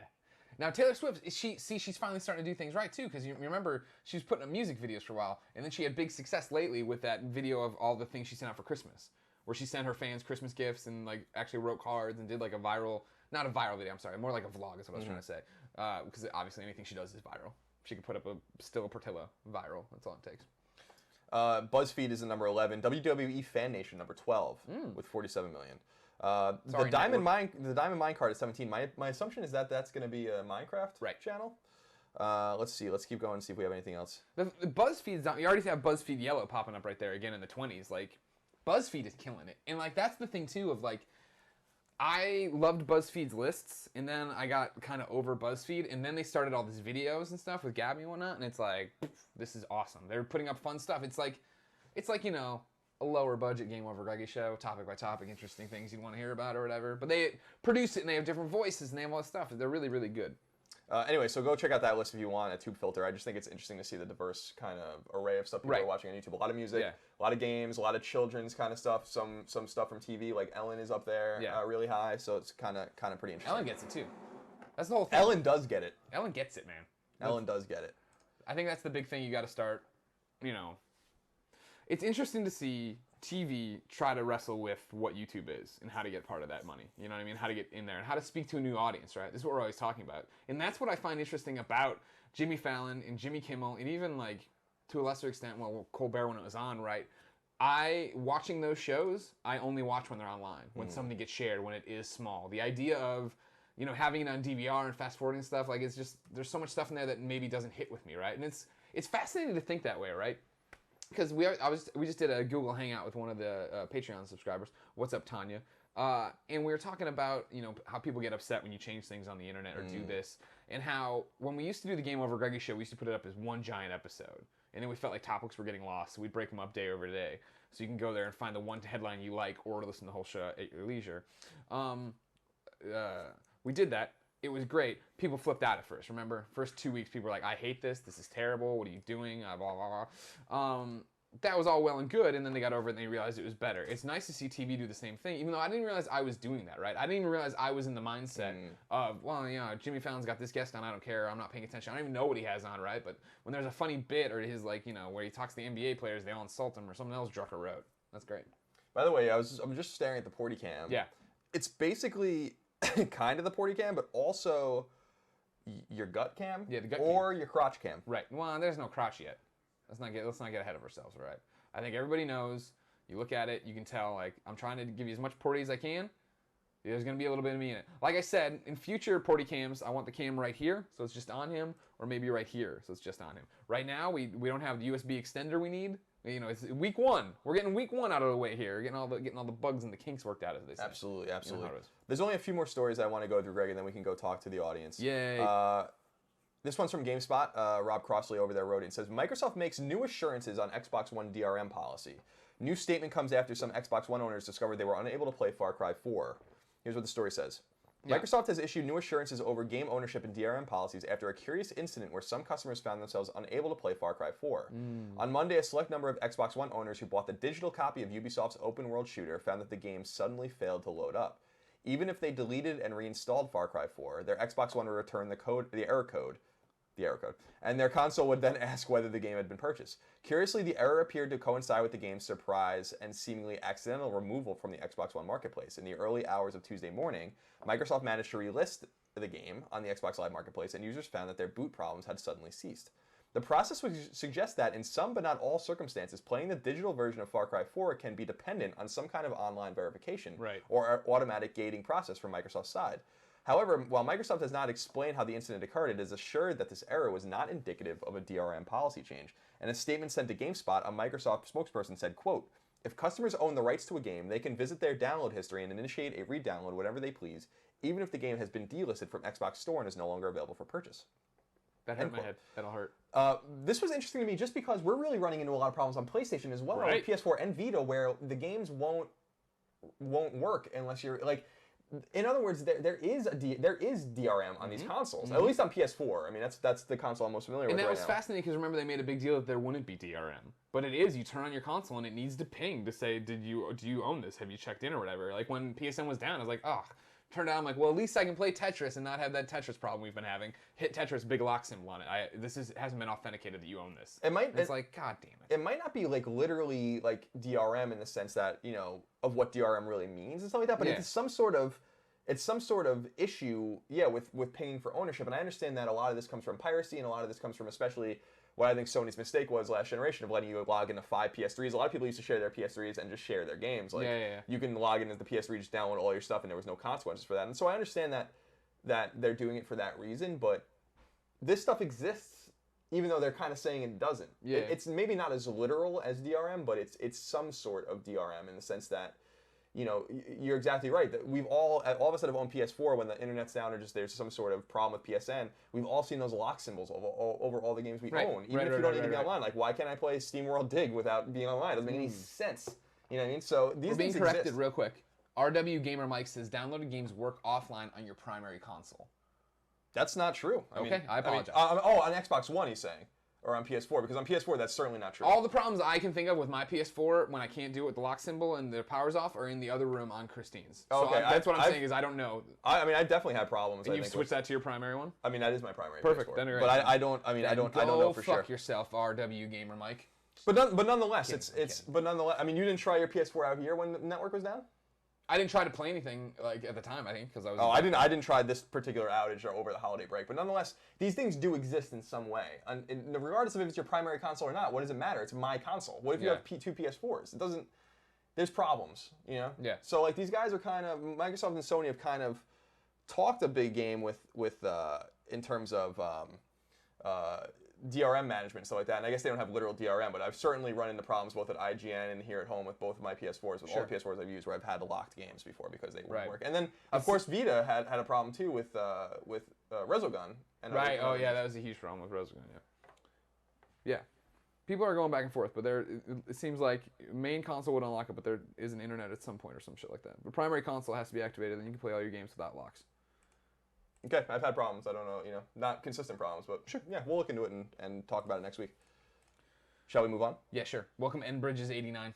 A: Now Taylor Swift, she's finally starting to do things right too, because you remember she was putting up music videos for a while, and then she had big success lately with that video of all the things she sent out for Christmas, where she sent her fans Christmas gifts and like actually wrote cards and did like not a viral video, I'm sorry, more like a vlog is what I was trying to say, because obviously anything she does is viral. She could put up a Portillo viral. That's all it takes.
B: BuzzFeed is the number 11. WWE Fan Nation number 12 with 47 million. The Diamond Mine card is 17. My assumption is that that's going to be a Minecraft channel. Let's see. Let's keep going and see if we have anything else.
A: The BuzzFeed's not. You already have BuzzFeed Yellow popping up right there again in the 20s. Like, BuzzFeed is killing it, and like that's the thing too of like. I loved BuzzFeed's lists, and then I got kind of over BuzzFeed, and then they started all these videos and stuff with Gabby and whatnot, and it's like, this is awesome. They're putting up fun stuff. It's like a lower budget Game Over Greggy show, topic by topic, interesting things you'd want to hear about or whatever. But they produce it, and they have different voices, and they have all this stuff. They're really, really good.
B: Anyway, so go check out that list if you want at TubeFilter. I just think it's interesting to see the diverse kind of array of stuff people are watching on YouTube. A lot of music, a lot of games, a lot of children's kind of stuff. Some stuff from TV, like Ellen is up there really high, so it's kind of pretty interesting.
A: Ellen gets it too. That's the whole thing.
B: Ellen does get it.
A: Ellen gets it, man.
B: Ellen does get it.
A: I think that's the big thing you got to start. It's interesting to see TV try to wrestle with what YouTube is and how to get part of that money. You know what I mean? How to get in there and how to speak to a new audience, right? This is what we're always talking about. And that's what I find interesting about Jimmy Fallon and Jimmy Kimmel, and even like to a lesser extent, Colbert when it was on, right? Watching those shows, I only watch when they're online, when something gets shared, when it is small. The idea of, having it on DVR and fast forwarding stuff, like it's just, there's so much stuff in there that maybe doesn't hit with me, right? And it's fascinating to think that way, right? Because we just did a Google Hangout with one of the Patreon subscribers. What's up, Tanya? And we were talking about, you know, how people get upset when you change things on the internet or do this, and how when we used to do the Game Over Greggy show, we used to put it up as one giant episode, and then we felt like topics were getting lost, so we'd break them up day over day. So you can go there and find the one headline you like, or listen to the whole show at your leisure. We did that. It was great. People flipped out at first. Remember, first 2 weeks, people were like, "I hate this. This is terrible. What are you doing?" Blah blah blah. That was all well and good, and then they got over it and they realized it was better. It's nice to see TV do the same thing, even though I didn't realize I was doing that, right? I didn't even realize I was in the mindset of, well, you know, Jimmy Fallon's got this guest on, I don't care, I'm not paying attention, I don't even know what he has on, right? But when there's a funny bit, or his, like, you know, where he talks to the NBA players, they all insult him, or something else Drucker wrote. That's great.
B: By the way, I'm just staring at the Porty Cam.
A: Yeah. It's
B: basically kind of the Porty Cam, but also your gut cam,
A: yeah, the gut
B: or your crotch cam.
A: Right. Well, there's no crotch yet. Let's not get ahead of ourselves, all right? I think everybody knows. You look at it, you can tell, like, I'm trying to give you as much Porty as I can. There's going to be a little bit of me in it. Like I said, in future Porty cams, I want the cam right here, so it's just on him, or maybe right here, so it's just on him. Right now, we don't have the USB extender we need. You know, it's week 1. We're getting week 1 out of the way here. We're getting all the bugs and the kinks worked out, as they say.
B: Absolutely, absolutely.
A: You know how it is.
B: There's only a few more stories I want to go through, Greg, and then we can go talk to the audience.
A: Yay.
B: This one's from GameSpot. Rob Crossley over there wrote it and says, Microsoft makes new assurances on Xbox One DRM policy. New statement comes after some Xbox One owners discovered they were unable to play Far Cry 4. Here's what the story says. Yeah. Microsoft has issued new assurances over game ownership and DRM policies after a curious incident where some customers found themselves unable to play Far Cry 4. On Monday, a select number of Xbox One owners who bought the digital copy of Ubisoft's open-world shooter found that the game suddenly failed to load up. Even if they deleted and reinstalled Far Cry 4, their Xbox One would return the error code, and their console would then ask whether the game had been purchased. Curiously, the error appeared to coincide with the game's surprise and seemingly accidental removal from the Xbox One marketplace. In the early hours of Tuesday morning, Microsoft managed to relist the game on the Xbox Live marketplace, and users found that their boot problems had suddenly ceased. The process would suggest that, in some but not all circumstances, playing the digital version of Far Cry 4 can be dependent on some kind of online verification or automatic gating process from Microsoft's side. However, while Microsoft has not explained how the incident occurred, it is assured that this error was not indicative of a DRM policy change. In a statement sent to GameSpot, a Microsoft spokesperson said, quote, "If customers own the rights to a game, they can visit their download history and initiate a re-download whenever they please, even if the game has been delisted from Xbox Store and is no longer available for purchase."
A: That hurt my head. That'll hurt.
B: This was interesting to me just because we're really running into a lot of problems on PlayStation as well, with PS4 and Vita, where the games won't work unless you're, like... In other words, there is DRM on these consoles, at least on PS4. I mean, that's the console I'm most familiar with right now.
A: And that was fascinating because remember they made a big deal that there wouldn't be DRM, but it is. You turn on your console and it needs to ping to say, do you own this? Have you checked in or whatever? Like when PSN was down, I was like, oh. Turned out, I'm like, well, at least I can play Tetris and not have that Tetris problem we've been having. Hit Tetris, big lock symbol on it. It hasn't been authenticated that you own this.
B: It's
A: like, god damn it.
B: It might not be like literally like DRM in the sense that, you know, of what DRM really means and stuff like that, but it's some sort of issue, with paying for ownership. And I understand that a lot of this comes from piracy, and a lot of this comes from especially what I think Sony's mistake was last generation of letting you log into 5 PS3s. A lot of people used to share their PS3s and just share their games. Like, you can log into the PS3, just download all your stuff, and there was no consequences for that. And so I understand that they're doing it for that reason, but this stuff exists, even though they're kind of saying it doesn't.
A: Yeah.
B: It's maybe not as literal as DRM, but it's some sort of DRM in the sense that, you know, you're exactly right. That we've all of us that have owned PS4 when the internet's down or just there's some sort of problem with PSN, we've all seen those lock symbols over all the games we own. Even if you don't need to be online. Like, why can't I play SteamWorld Dig without being online? It doesn't make any sense. You know what I mean? So these things
A: being corrected
B: exist. Real
A: quick. RW Gamer Mike says downloaded games work offline on your primary console.
B: That's not true.
A: I apologize.
B: On Xbox One, he's saying. Or on PS4, because on PS4 that's certainly not true.
A: All the problems I can think of with my PS4 when I can't do it with the lock symbol and the power's off are in the other room on Christine's. So that's what I'm saying is I don't know.
B: I definitely had problems.
A: And you've switched that to your primary one?
B: I mean, that is my primary.
A: Perfect.
B: PS4.
A: Then you're
B: but I don't know for sure.
A: Go fuck yourself, RW Gamer Mike.
B: But nonetheless, I mean, you didn't try your PS4 out here when the network was down?
A: I didn't try to play anything like at the time, I think, because I was.
B: Oh, I didn't try this particular outage or over the holiday break, but nonetheless, these things do exist in some way. And regardless of if it's your primary console or not, what does it matter? It's my console. What if you have two PS4s? It doesn't. There's problems, you know.
A: Yeah.
B: So like these guys are kind of Microsoft and Sony have kind of talked a big game with in terms of DRM management and stuff like that. And I guess they don't have literal DRM, but I've certainly run into problems both at IGN and here at home with both of my PS4s, with all the PS4s I've used, where I've had locked games before because they wouldn't work. And then, of course, Vita had a problem too with Resogun. And
A: Oh yeah, that was a huge problem with Resogun. Yeah. People are going back and forth, but it seems like main console would unlock it, but there is an internet at some point or some shit like that. The primary console has to be activated, then you can play all your games without locks.
B: Okay, I've had problems. I don't know, not consistent problems, but sure. Yeah, we'll look into it and talk about it next week. Shall we move on?
A: Yeah, sure. Welcome NBridges89.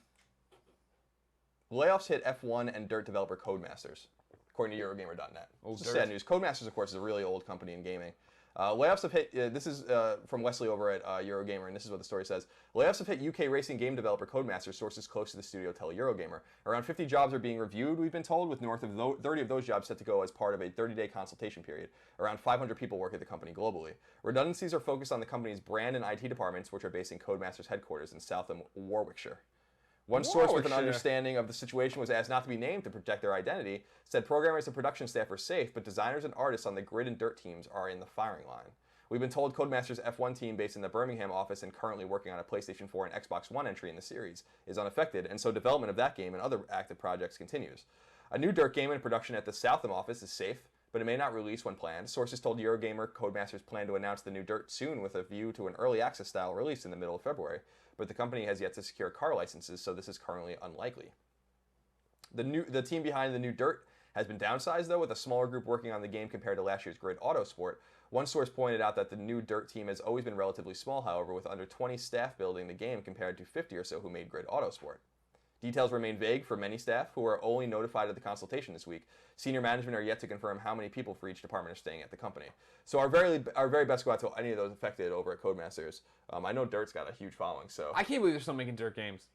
B: Layoffs hit F1 and Dirt developer Codemasters, according to Eurogamer.net.
A: Oh,
B: sad news. Codemasters, of course, is a really old company in gaming. Layoffs have hit, this is from Wesley over at Eurogamer, and this is what the story says. Layoffs have hit UK racing game developer Codemasters, sources close to the studio tell Eurogamer. Around 50 jobs are being reviewed, we've been told, with north of 30 of those jobs set to go as part of a 30-day consultation period. Around 500 people work at the company globally. Redundancies are focused on the company's brand and IT departments, which are based in Codemasters headquarters in Southam, Warwickshire. One source with an understanding of the situation was asked not to be named to protect their identity, said programmers and production staff are safe, but designers and artists on the Grid and Dirt teams are in the firing line. We've been told Codemasters' F1 team based in the Birmingham office and currently working on a PlayStation 4 and Xbox One entry in the series is unaffected, and so development of that game and other active projects continues. A new Dirt game in production at the Southam office is safe, but it may not release when planned. Sources told Eurogamer Codemasters plan to announce the new Dirt soon with a view to an early access style release in the middle of February, but the company has yet to secure car licenses, so this is currently unlikely. The team behind the new Dirt has been downsized, though, with a smaller group working on the game compared to last year's Grid Autosport. One source pointed out that the new Dirt team has always been relatively small, however, with under 20 staff building the game compared to 50 or so who made Grid Autosport. Details remain vague for many staff, who are only notified of the consultation this week. Senior management are yet to confirm how many people for each department are staying at the company. So our very best go out to any of those affected over at Codemasters. I know Dirt's got a huge following, so
A: I can't believe they're still making Dirt games.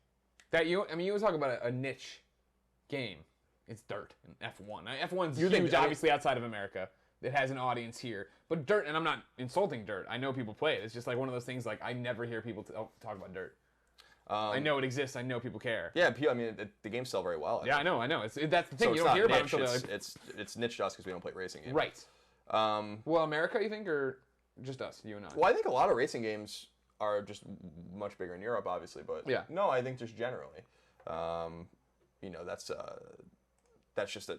A: You would talk about a niche game. It's Dirt and F1. Now, F1's huge, obviously, outside of America. It has an audience here. But Dirt, and I'm not insulting Dirt. I know people play it. It's just like one of those things, like, I never hear people talk about Dirt. I know it exists. I know people care.
B: Yeah, I mean, the games sell very well.
A: I know. That's the thing.
B: So
A: you don't hear about
B: it. It's niche to us because we don't play racing games.
A: Right. Well, America, you think, or just us, you and I?
B: Well, I think a lot of racing games are just much bigger in Europe, obviously. But no, I think just generally. That's just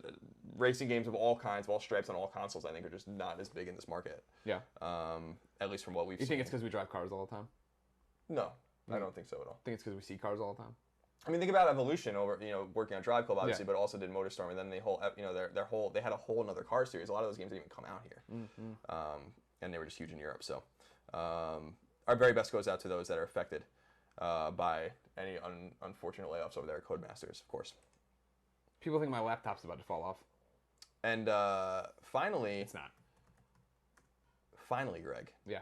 B: racing games of all kinds, of all stripes on all consoles, I think are just not as big in this market.
A: Yeah.
B: At least from what we've seen.
A: You think it's because we drive cars all the time?
B: No. I don't think so at all.
A: I think it's because we see cars all the time.
B: I mean, think about Evolution over, working on Drive Club, obviously, but also did MotorStorm, and then they had a whole another car series. A lot of those games didn't even come out here, and they were just huge in Europe. So, our very best goes out to those that are affected by any unfortunate layoffs over there at Codemasters, of course.
A: People think my laptop's about to fall off.
B: And finally,
A: it's not.
B: Finally, Greg.
A: Yeah.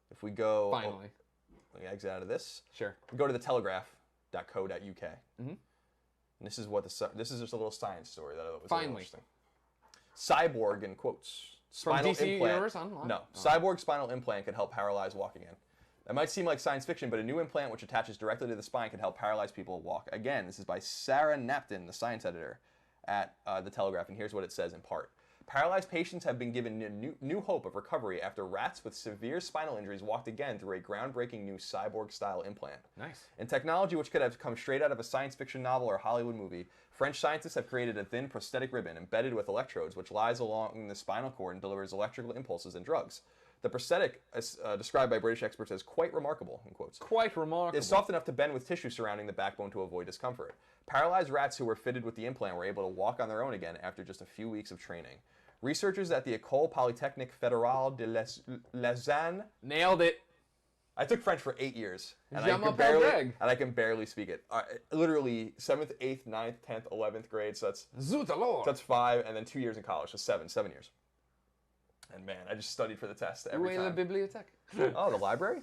B: If we go.
A: Finally.
B: Exit out of this.
A: Sure.
B: We go to the telegraph.co.uk. Mm-hmm. And this is just a little science story that I thought was really interesting. Cyborg, in quotes, spinal
A: DC
B: implant.
A: Universe online?
B: No. Cyborg spinal implant could help paralyze walk again. That might seem like science fiction, but a new implant which attaches directly to the spine could help paralyzed people walk again. This is by Sarah Napton, the science editor at The Telegraph, and here's what it says in part. Paralyzed patients have been given new hope of recovery after rats with severe spinal injuries walked again through a groundbreaking new cyborg-style implant.
A: Nice. In
B: technology which could have come straight out of a science fiction novel or Hollywood movie, French scientists have created a thin prosthetic ribbon embedded with electrodes which lies along the spinal cord and delivers electrical impulses and drugs. The prosthetic, described by British experts as quite remarkable, in quotes.
A: Quite remarkable.
B: Is soft enough to bend with tissue surrounding the backbone to avoid discomfort. Paralyzed rats who were fitted with the implant were able to walk on their own again after just a few weeks of training. Researchers at the École Polytechnique Fédérale de Lausanne...
A: Nailed it.
B: I took French for 8 years, and I can barely speak it. Literally 7th, 8th, 9th, 10th, 11th grade, so that's 5, and then 2 years in college, so 7 years. And man, I just studied for the test every time.
A: The bibliothèque.
B: Oh, the library?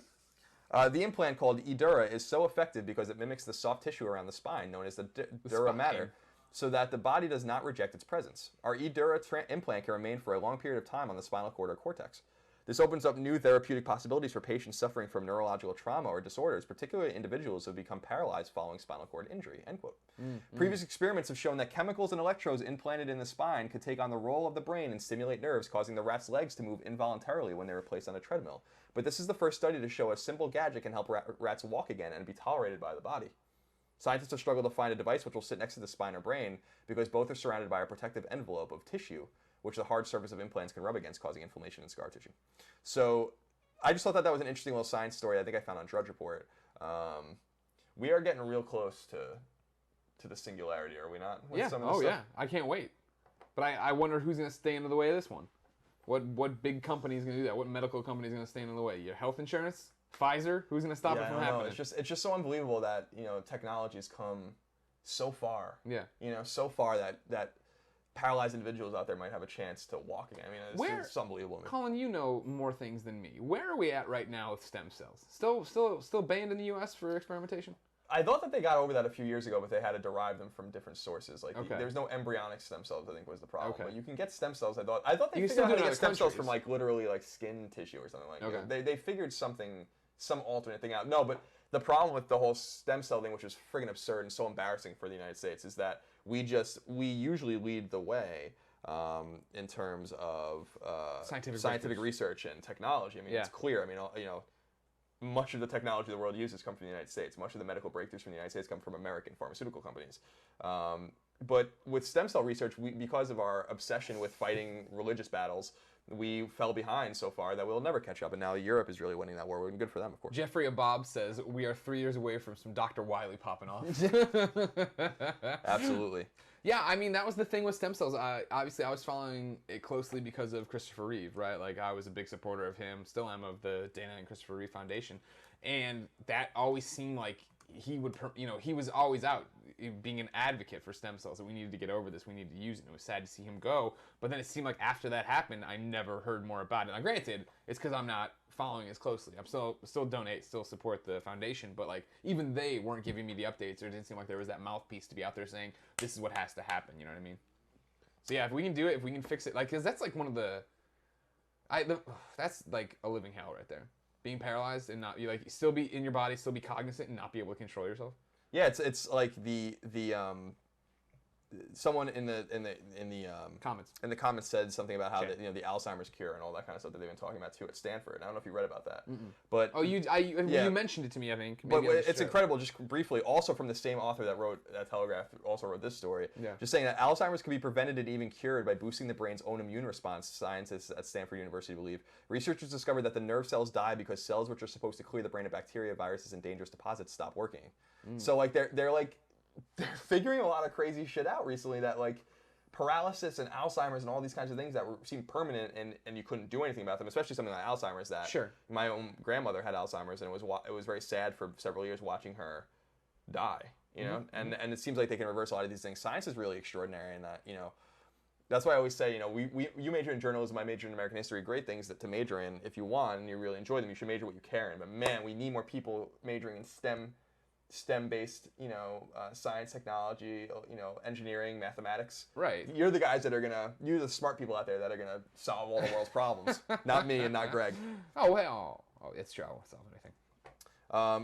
B: The implant called eDura is so effective because it mimics the soft tissue around the spine, known as the dura mater, so that the body does not reject its presence. Our eDura implant can remain for a long period of time on the spinal cord or cortex. This opens up new therapeutic possibilities for patients suffering from neurological trauma or disorders, particularly individuals who have become paralyzed following spinal cord injury, end quote. Previous experiments have shown that chemicals and electrodes implanted in the spine could take on the role of the brain and stimulate nerves, causing the rat's legs to move involuntarily when they were placed on a treadmill. But this is the first study to show a simple gadget can help rats walk again and be tolerated by the body. Scientists have struggled to find a device which will sit next to the spine or brain because both are surrounded by a protective envelope of tissue, which the hard surface of implants can rub against, causing inflammation and scar tissue. So I just thought that was an interesting little science story I think I found on Drudge Report. We are getting real close to the singularity, are we not?
A: Yeah. Oh, yeah. I can't wait. But I wonder who's going to stay in the way of this one. What big company is going to do that? What medical company is going to stand in the way? Your health insurance? Pfizer? Who's going to stop it from happening?
B: It's just so unbelievable that, technology's come so far.
A: Yeah.
B: So far that paralyzed individuals out there might have a chance to walk again. I mean, it's unbelievable.
A: Colin, you know more things than me. Where are we at right now with stem cells? Still banned in the U.S. for experimentation?
B: I thought that they got over that a few years ago, but they had to derive them from different sources. Like there's no embryonic stem cells, I think was the problem.
A: Okay.
B: But you can get stem cells. I thought they figured out how to get stem cells from like literally like skin tissue or something like that. They figured some alternate thing out. No, but the problem with the whole stem cell thing, which is friggin' absurd and so embarrassing for the United States, is that we usually lead the way in terms of scientific research and technology. I mean, it's clear. I mean, much of the technology the world uses come from the United States. Much of the medical breakthroughs from the United States come from American pharmaceutical companies. But with stem cell research, because of our obsession with fighting religious battles, we fell behind so far that we'll never catch up. And now Europe is really winning that war. Good for them, of course.
A: Jeffrey Abob says we are 3 years away from some Dr. Wiley popping off.
B: Absolutely.
A: Yeah, I mean, that was the thing with stem cells. Obviously, I was following it closely because of Christopher Reeve, right? Like, I was a big supporter of him, still am, of the Dana and Christopher Reeve Foundation. And that always seemed like he would, he was always out being an advocate for stem cells, that we needed to get over this, we needed to use it. And it was sad to see him go. But then it seemed like after that happened, I never heard more about it. Now, granted, it's because I'm not following as closely. I'm still donate, still support the foundation, but like even they weren't giving me the updates, or it didn't seem like there was that mouthpiece to be out there saying this is what has to happen. You know what I mean? So yeah, if we can do it, if we can fix it, like, because that's like one of that's like a living hell right there. Being paralyzed and not still be in your body, still be cognizant, and not be able to control yourself.
B: Yeah, it's like the someone in the comments said something about how the Alzheimer's cure and all that kind of stuff that they've been talking about too at Stanford. I don't know if you read about that, but
A: you mentioned it to me, I think.
B: Maybe but it's incredible. Just briefly, also from the same author that wrote that Telegraph, also wrote this story.
A: Yeah.
B: Just saying that Alzheimer's can be prevented and even cured by boosting the brain's own immune response. Scientists at Stanford University believe researchers discovered that the nerve cells die because cells which are supposed to clear the brain of bacteria, viruses, and dangerous deposits stop working. So like they're figuring a lot of crazy shit out recently, that like paralysis and Alzheimer's and all these kinds of things that seem permanent and you couldn't do anything about them, especially something like Alzheimer's that my own grandmother had Alzheimer's, and it was very sad for several years watching her die, and it seems like they can reverse a lot of these things. Science is really extraordinary, and that, that's why I always say, you major in journalism, I major in American history, great things to major in. If you want and you really enjoy them, you should major what you care in. But man, we need more people majoring in STEM-based, science, technology, engineering, mathematics.
A: Right.
B: You're the guys you're the smart people out there that are gonna solve all the world's problems. Not me and not Greg.
A: Oh, well, it's true. I won't solve anything.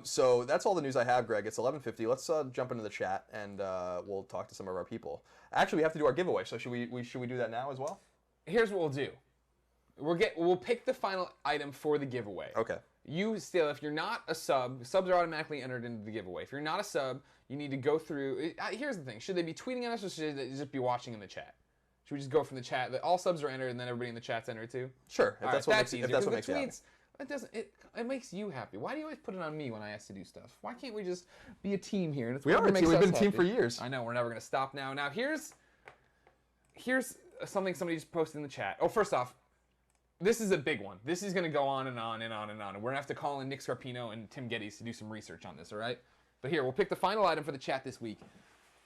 B: So that's all the news I have, Greg. It's 11:50. Let's jump into the chat and we'll talk to some of our people. Actually, we have to do our giveaway. So should we do that now as well?
A: Here's what we'll do. We'll pick the final item for the giveaway.
B: Okay.
A: If you're not a sub, subs are automatically entered into the giveaway. If you're not a sub, you need to go through. Here's the thing: should they be tweeting at us, or should they just be watching in the chat? Should we just go from the chat? All subs are entered, and then everybody in the chat's entered too.
B: Sure. If that's what makes you happy.
A: It makes you happy. Why do you always put it on me when I ask to do stuff? Why can't we just be a team here?
B: We are a team. We've been a team for years.
A: I know. We're never gonna stop now. Now here's something somebody just posted in the chat. Oh, first off, this is a big one. This is going to go on and on and on and on. And we're going to have to call in Nick Scarpino and Tim Geddes to do some research on this, all right? But here, we'll pick the final item for the chat this week,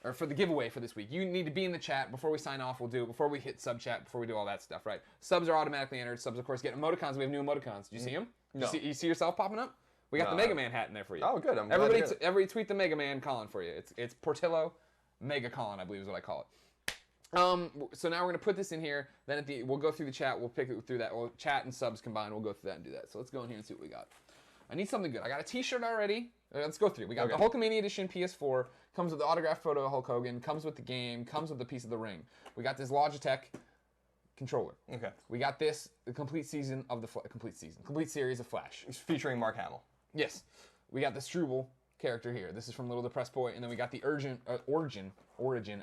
A: or for the giveaway for this week. You need to be in the chat. Before we sign off, we'll do it. Before we hit sub chat, before we do all that stuff, right? Subs are automatically entered. Subs, of course, get emoticons. We have new emoticons. Do you see them?
B: No.
A: You see yourself popping up? We got the Mega Man hat in there for you.
B: Oh, good.
A: Everybody tweet the Mega Man Colin for you. It's Portillo Mega Colin, I believe is what I call it. So now we're gonna put this in here. Then we'll go through the chat. We'll pick it through that. We'll chat and subs combined. We'll go through that and do that. So let's go in here and see what we got. I need something good. I got a T-shirt already. Let's go through. We got the Hulkamania Edition PS4. Comes with the autographed photo of Hulk Hogan. Comes with the game. Comes with a piece of the ring. We got this Logitech controller.
B: Okay.
A: We got this the complete series of Flash.
B: It's featuring Mark Hamill.
A: Yes. We got the Struble character here. This is from Little Depressed Boy, and then we got the Origin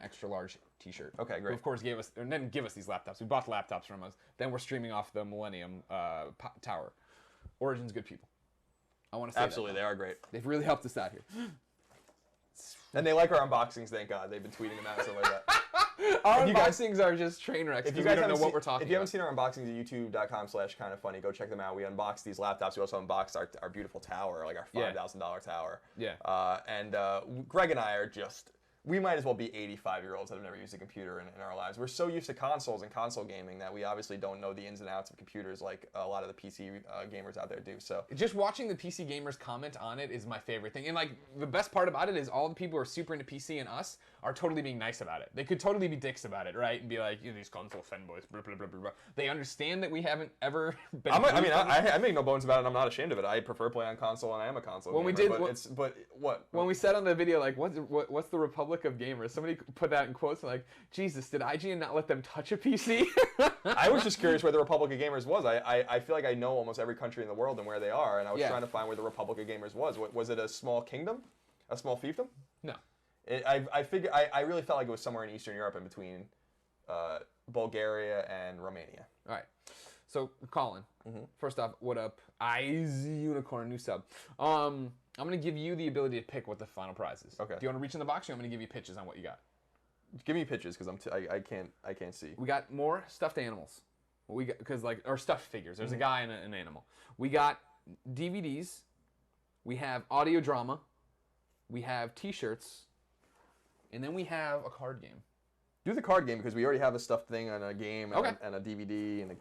A: extra large T-shirt.
B: Okay, great.
A: Who of course didn't give us these laptops. We bought the laptops from us. Then we're streaming off the Millennium Tower. Origin's good people. I want to say
B: absolutely, they are great.
A: They've really helped us out here.
B: And they like our unboxings, thank God. They've been tweeting them out and stuff like that.
A: Our unboxings are just train wrecks.
B: If you guys
A: don't know what we're talking about.
B: If you haven't seen our unboxings at youtube.com/kindafunny, go check them out. We unboxed these laptops. We also unboxed our beautiful tower, like our $5,000 tower.
A: Yeah.
B: And Greg and I are just, we might as well be 85-year-olds that have never used a computer in our lives. We're so used to consoles and console gaming that we obviously don't know the ins and outs of computers like a lot of the PC gamers out there do. So
A: just watching the PC gamers comment on it is my favorite thing. And like the best part about it is all the people who are super into PC and us are totally being nice about it. They could totally be dicks about it, right? And be like, these console fanboys, blah, blah, blah, blah, blah. They understand that we haven't ever been.
B: I make no bones about it. I'm not ashamed of it. I prefer playing on console, and I am a console gamer. When
A: we said on the video, like, what's the Republic of Gamers? Somebody put that in quotes, like, Jesus, did IGN not let them touch a PC?
B: I was just curious where the Republic of Gamers was. I feel like I know almost every country in the world and where they are, and I was trying to find where the Republic of Gamers was. Was it a small kingdom? A small fiefdom?
A: No.
B: I really felt like it was somewhere in Eastern Europe in between Bulgaria and Romania.
A: All right. So, Colin, first off, what up? Eyes Unicorn, new sub. I'm going to give you the ability to pick what the final prize is.
B: Okay.
A: Do you want to reach in the box, or I'm going to give you pitches on what you got?
B: Give me pitches, because I can't see.
A: We got more stuffed animals. Or stuffed figures. There's a guy and an animal. We got DVDs. We have audio drama. We have T-shirts. And then we have a card game.
B: Do the card game, because we already have a stuffed thing and a game and a DVD and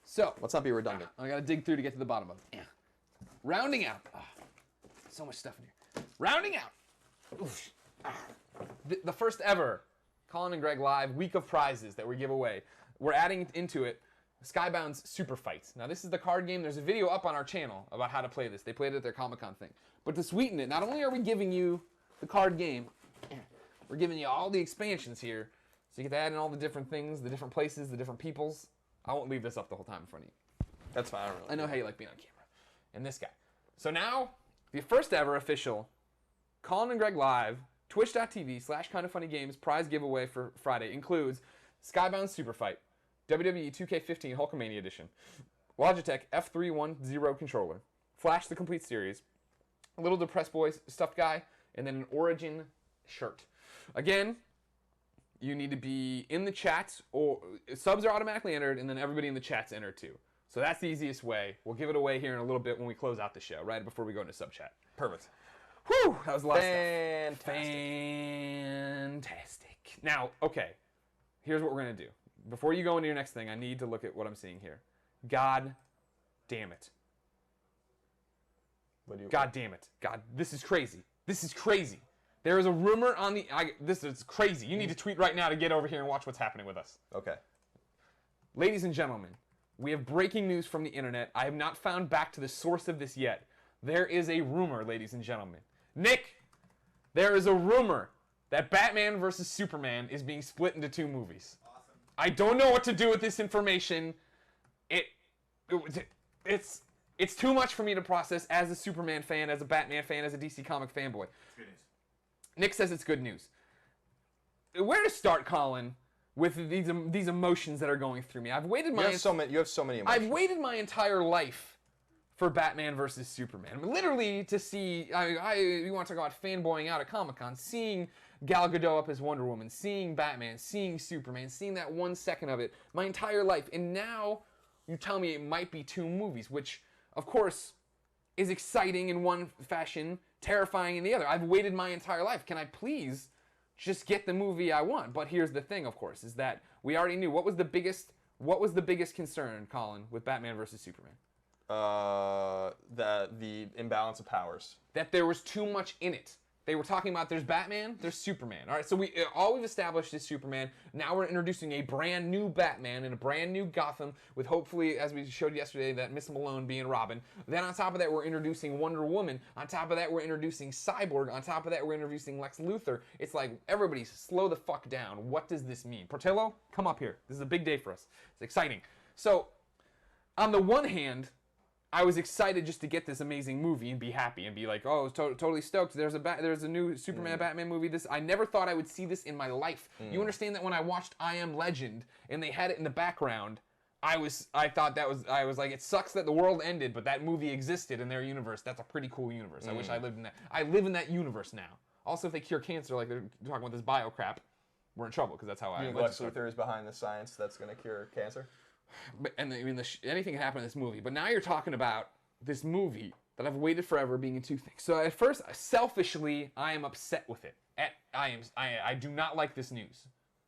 A: So
B: let's not be redundant.
A: I gotta dig through to get to the bottom of it. Yeah. Rounding out. Oh, so much stuff in here. Rounding out. Oof. The first ever Colin and Greg Live week of prizes that we give away. We're adding into it Skybound's Super Fights. Now this is the card game. There's a video up on our channel about how to play this. They played it at their Comic-Con thing. But to sweeten it, not only are we giving you the card game, we're giving you all the expansions here. So you get to add in all the different things, the different places, the different peoples. I won't leave this up the whole time in front of you.
B: That's fine.
A: I know how you like being on camera. And this guy. So now, the first ever official Colin and Greg Live, twitch.tv/kindafunnygames prize giveaway for Friday includes Skybound Super Fight, WWE 2K15 Hulkamania Edition, Logitech F310 controller, Flash the Complete Series, Little Depressed Boys stuffed guy, and then an Origin shirt. Again, you need to be in the chats, or subs are automatically entered, and then everybody in the chat's entered too. So that's the easiest way. We'll give it away here in a little bit when we close out the show, right before we go into sub chat.
B: Perfect.
A: Whew, that was a lot of
B: stuff.
A: Fantastic. Now, okay, here's what we're gonna do. Before you go into your next thing, I need to look at what I'm seeing here. God damn it. God damn it. God, this is crazy. This is crazy. There is a rumor on the... this is crazy. You need to tweet right now to get over here and watch what's happening with us.
B: Okay.
A: Ladies and gentlemen, we have breaking news from the internet. I have not found back to the source of this yet. There is a rumor, ladies and gentlemen. Nick, there is a rumor that Batman vs. Superman is being split into 2 movies.
C: Awesome.
A: I don't know what to do with this information. It's too much for me to process as a Superman fan, as a Batman fan, as a DC comic fanboy.
C: It's good news.
A: Nick says it's good news. Where to start, Colin, with these emotions that are going through me? I've waited
B: You have so many emotions.
A: I've waited my entire life for Batman versus Superman. I mean, literally to see. You want to talk about fanboying out at Comic-Con, seeing Gal Gadot up as Wonder Woman, seeing Batman, seeing Superman, seeing that 1 second of it, my entire life, and now you tell me it might be 2 movies, which, of course, is exciting in one fashion, terrifying in the other. I've waited my entire life. Can I please just get the movie I want? But here's the thing, of course, is that we already knew. What was the biggest concern, Colin, with Batman versus Superman?
B: The imbalance of powers.
A: That there was too much in it. They were talking about there's Batman, there's Superman. All right, so all we've established is Superman. Now we're introducing a brand new Batman in a brand new Gotham with hopefully, as we showed yesterday, that Miss Malone being Robin. Then on top of that, we're introducing Wonder Woman. On top of that, we're introducing Cyborg. On top of that, we're introducing Lex Luthor. It's like, everybody slow the fuck down. What does this mean? Portillo, come up here. This is a big day for us. It's exciting. So, on the one hand, I was excited just to get this amazing movie and be happy and be like, oh, totally stoked. There's a new Superman Batman movie. I never thought I would see this in my life. You understand that when I watched I Am Legend and they had it in the background, I was like, it sucks that the world ended, but that movie existed in their universe. That's a pretty cool universe. I wish I lived in that. I live in that universe now. Also, if they cure cancer like they're talking about this bio crap, we're in trouble because that's how I.
B: Lex Luthor is behind the science that's going to cure cancer.
A: But, and I mean, anything can happen in this movie. But now you're talking about this movie that I've waited forever being in two things. So at first, selfishly, I am upset with it. I do not like this news.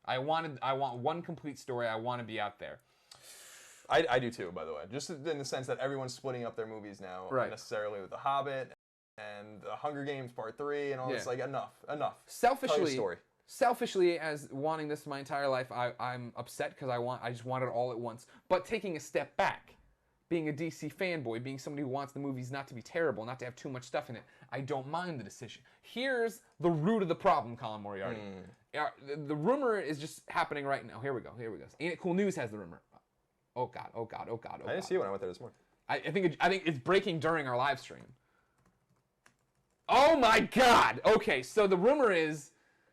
A: I want one complete story. I want to be out there.
B: I do too, by the way. Just in the sense that everyone's splitting up their movies now,
A: right.
B: Necessarily with The Hobbit and The Hunger Games Part 3 and all this. Like, enough.
A: Selfishly, as wanting this my entire life, I'm upset because I just want it all at once. But taking a step back, being a DC fanboy, being somebody who wants the movies not to be terrible, not to have too much stuff in it, I don't mind the decision. Here's the root of the problem, Colin Moriarty. The rumor is just happening right now. Here we go. Ain't It Cool News has the rumor. Oh God.
B: I didn't see it when I went there this morning.
A: I think it's breaking during our live stream. Oh my God. Okay, so the rumor is.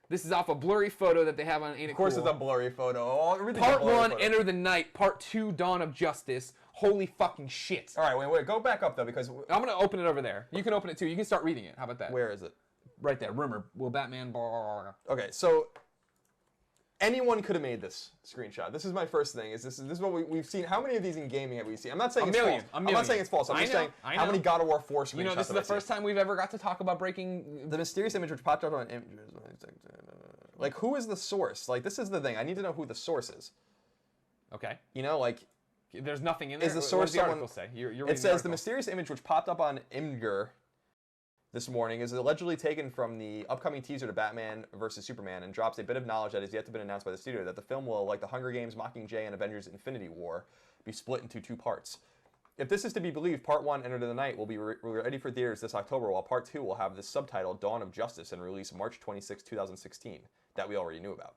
A: This is off a blurry photo that they have on Ain't It Cool.
B: Of course it's a blurry photo.
A: Part 1, Enter the Night. Part 2, Dawn of Justice. Holy fucking shit.
B: All right, wait. Go back up, though, because...
A: I'm going to open it over there. You can open it, too. You can start reading it. How about that?
B: Where is it?
A: Right there. Rumor. Will Batman... Blah, blah, blah.
B: Okay, so... Anyone could have made this screenshot. This is my first thing. This is what we've seen. How many of these in gaming have we seen? I'm not saying it's false. I'm not saying it's false. I'm just saying how many God of War 4 screenshots.
A: You know, this is the first time we've ever got to talk about breaking
B: the mysterious image which popped up on images. Like, who is the source? Like, this is the thing. I need to know who the source is.
A: Okay.
B: You know, like,
A: there's nothing in there.
B: Is the source
A: what does the article say?
B: It says the mysterious image which popped up on Imgur this morning is allegedly taken from the upcoming teaser to Batman vs. Superman and drops a bit of knowledge that has yet to be announced by the studio that the film will, like The Hunger Games, Mockingjay, and Avengers Infinity War, be split into 2 parts. If this is to be believed, Part 1, Enter the Night, will be ready for theaters this October, while Part 2 will have the subtitle Dawn of Justice and release March 26, 2016, that we already knew about.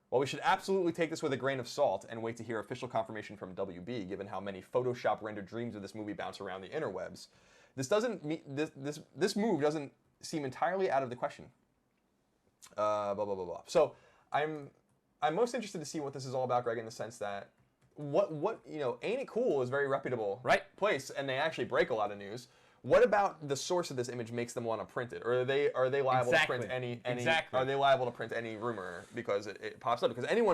B: While we should absolutely take this with a grain of salt and wait to hear official confirmation from WB, given how many Photoshop-rendered dreams of this movie bounce around the interwebs, this move doesn't seem entirely out of the question. Blah blah blah blah. So I'm most interested to see what this is all about, Greg, in the sense that what you know, Ain't It Cool is a very reputable place, and they actually break a lot of news. What about the source of this image makes them want to print it, or are they liable to print any? Are they liable to print any rumor because it pops up? Because I don't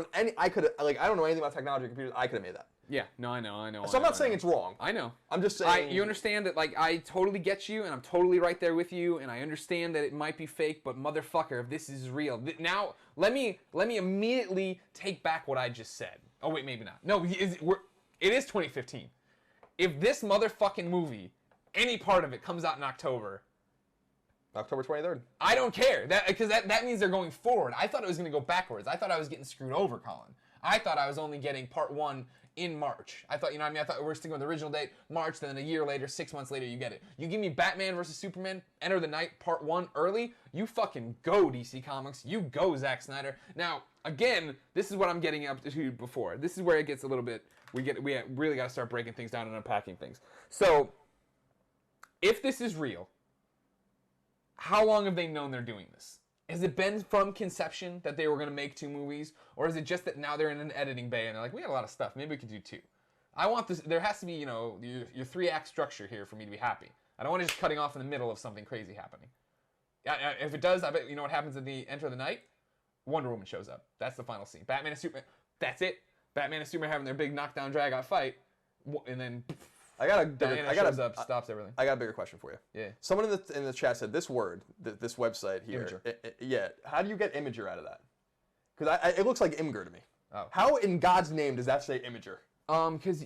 B: know anything about technology or computers. I could have made that.
A: Yeah, no, I know.
B: So I'm not saying it's wrong.
A: I know.
B: I'm just saying.
A: You understand that, like, I totally get you, and I'm totally right there with you, and I understand that it might be fake, but motherfucker, if this is real, now let me immediately take back what I just said. Oh wait, maybe not. No, it is 2015. If this motherfucking movie, any part of it, comes out in October
B: 23rd.
A: I don't care. Because that means they're going forward. I thought it was going to go backwards. I thought I was getting screwed over, Colin. I thought I was only getting Part 1 in March. I thought, you know what I mean? I thought we were sticking with the original date, March, then a year later, 6 months later, you get it. You give me Batman vs. Superman, Enter the Night, Part 1 early, you fucking go, DC Comics. You go, Zack Snyder. Now, again, this is what I'm getting up to before. This is where it gets a little bit, we really got to start breaking things down and unpacking things. So, if this is real, how long have they known they're doing this? Has it been from conception that they were going to make 2 movies? Or is it just that now they're in an editing bay and they're like, we got a lot of stuff. Maybe we could do 2. I want this. There has to be, you know, your 3-act structure here for me to be happy. I don't want it just cutting off in the middle of something crazy happening. If it does, I bet you know what happens at the Enter the Night? Wonder Woman shows up. That's the final scene. Batman and Superman. That's it. Batman and Superman having their big knockdown drag-out fight. And then... shows up, stops everything.
B: I got a bigger question for you.
A: Yeah.
B: Someone in the chat said this word, this website here.
A: Imager.
B: How do you get Imager out of that? Because it looks like Imgur to me.
A: Oh.
B: How in God's name does that say Imager?
A: Because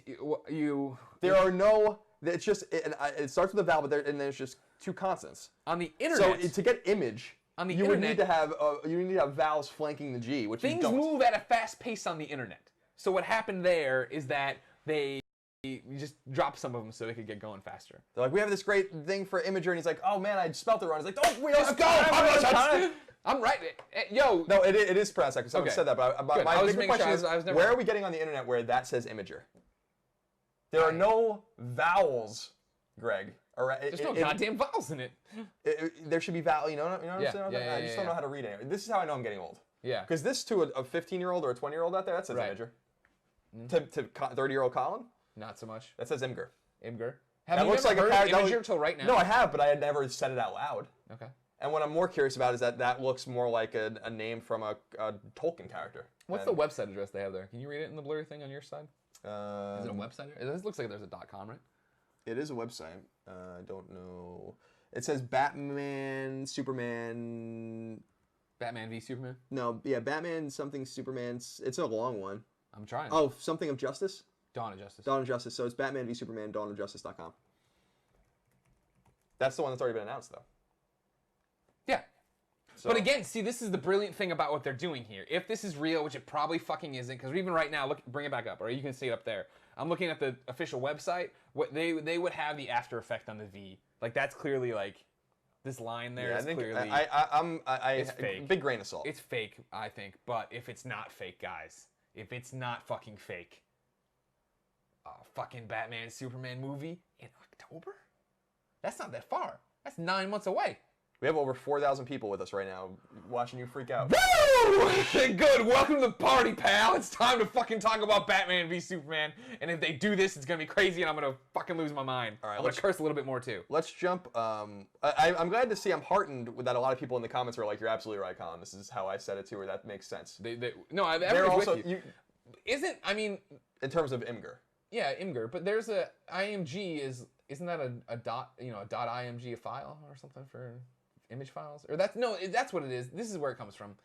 A: you...
B: There are no It's just it starts with a vowel, but and then it's just two consonants.
A: On the internet.
B: So to get image,
A: on the
B: you
A: internet,
B: would need to have vowels flanking the G, which
A: things
B: you don't.
A: move at a fast pace on the internet. So what happened there is that they just dropped some of them so they could get going faster.
B: They're like, we have this great thing for Imager, and he's like, oh man, I spelled it wrong. He's like, oh,
A: Let's go. I'm right. Yo.
B: No, it is pronounced that because someone said that. But my bigger question is, where are we getting on the internet where that says Imager? There are no vowels, Greg.
A: There's no goddamn vowels in it.
B: There should be vowels. You know what I'm saying?
A: Yeah,
B: I just don't know how to read it. This is how I know I'm getting old.
A: Yeah.
B: Because this to a 15-year-old or a 20-year-old out there, that says Imager. To 30-year-old Colin?
A: Not so much.
B: That says Imgur.
A: Imgur. Have you ever heard of Imager until right now?
B: No, I have, but I had never said it out loud.
A: Okay.
B: And what I'm more curious about is that looks more like a name from a Tolkien character.
A: What's the website address they have there? Can you read it in the blurry thing on your side? Is it a website? This looks like there's a .com, right?
B: It is a website. I don't know. It says Batman, Superman.
A: Batman v Superman?
B: No, yeah, Batman something Superman. It's a long one.
A: I'm trying.
B: Oh, something of Justice?
A: Dawn of Justice.
B: Dawn of Justice. So it's Batman v Superman, dawnofjustice.com. That's the one that's already been announced, though.
A: Yeah.
B: So.
A: But again, see, this is the brilliant thing about what they're doing here. If this is real, which it probably fucking isn't, because even right now, look, bring it back up, or you can see it up there. I'm looking at the official website. What they would have the after effect on the V. Like that's clearly like this line there is clearly.
B: It's fake. Big grain of salt.
A: It's fake, I think. But if it's not fake, guys, if it's not fucking fake, fucking Batman Superman movie in October? That's not that far. That's 9 months away.
B: We have over 4,000 people with us right now, watching you freak out.
A: Woo! Good. Welcome to the party, pal. It's time to fucking talk about Batman v Superman. And if they do this, it's gonna be crazy, and I'm gonna fucking lose my mind. All right, I'm gonna curse a little bit more too.
B: Let's jump. I'm glad to see. I'm heartened that a lot of people in the comments are like, "You're absolutely right, Colin. This is how I said it too, or that makes sense."
A: They're also with you.
B: In terms of Imgur.
A: Yeah, Imgur, but there's a IMG isn't that a dot .img file or something for image files? Or that's what it is. This is where it comes from.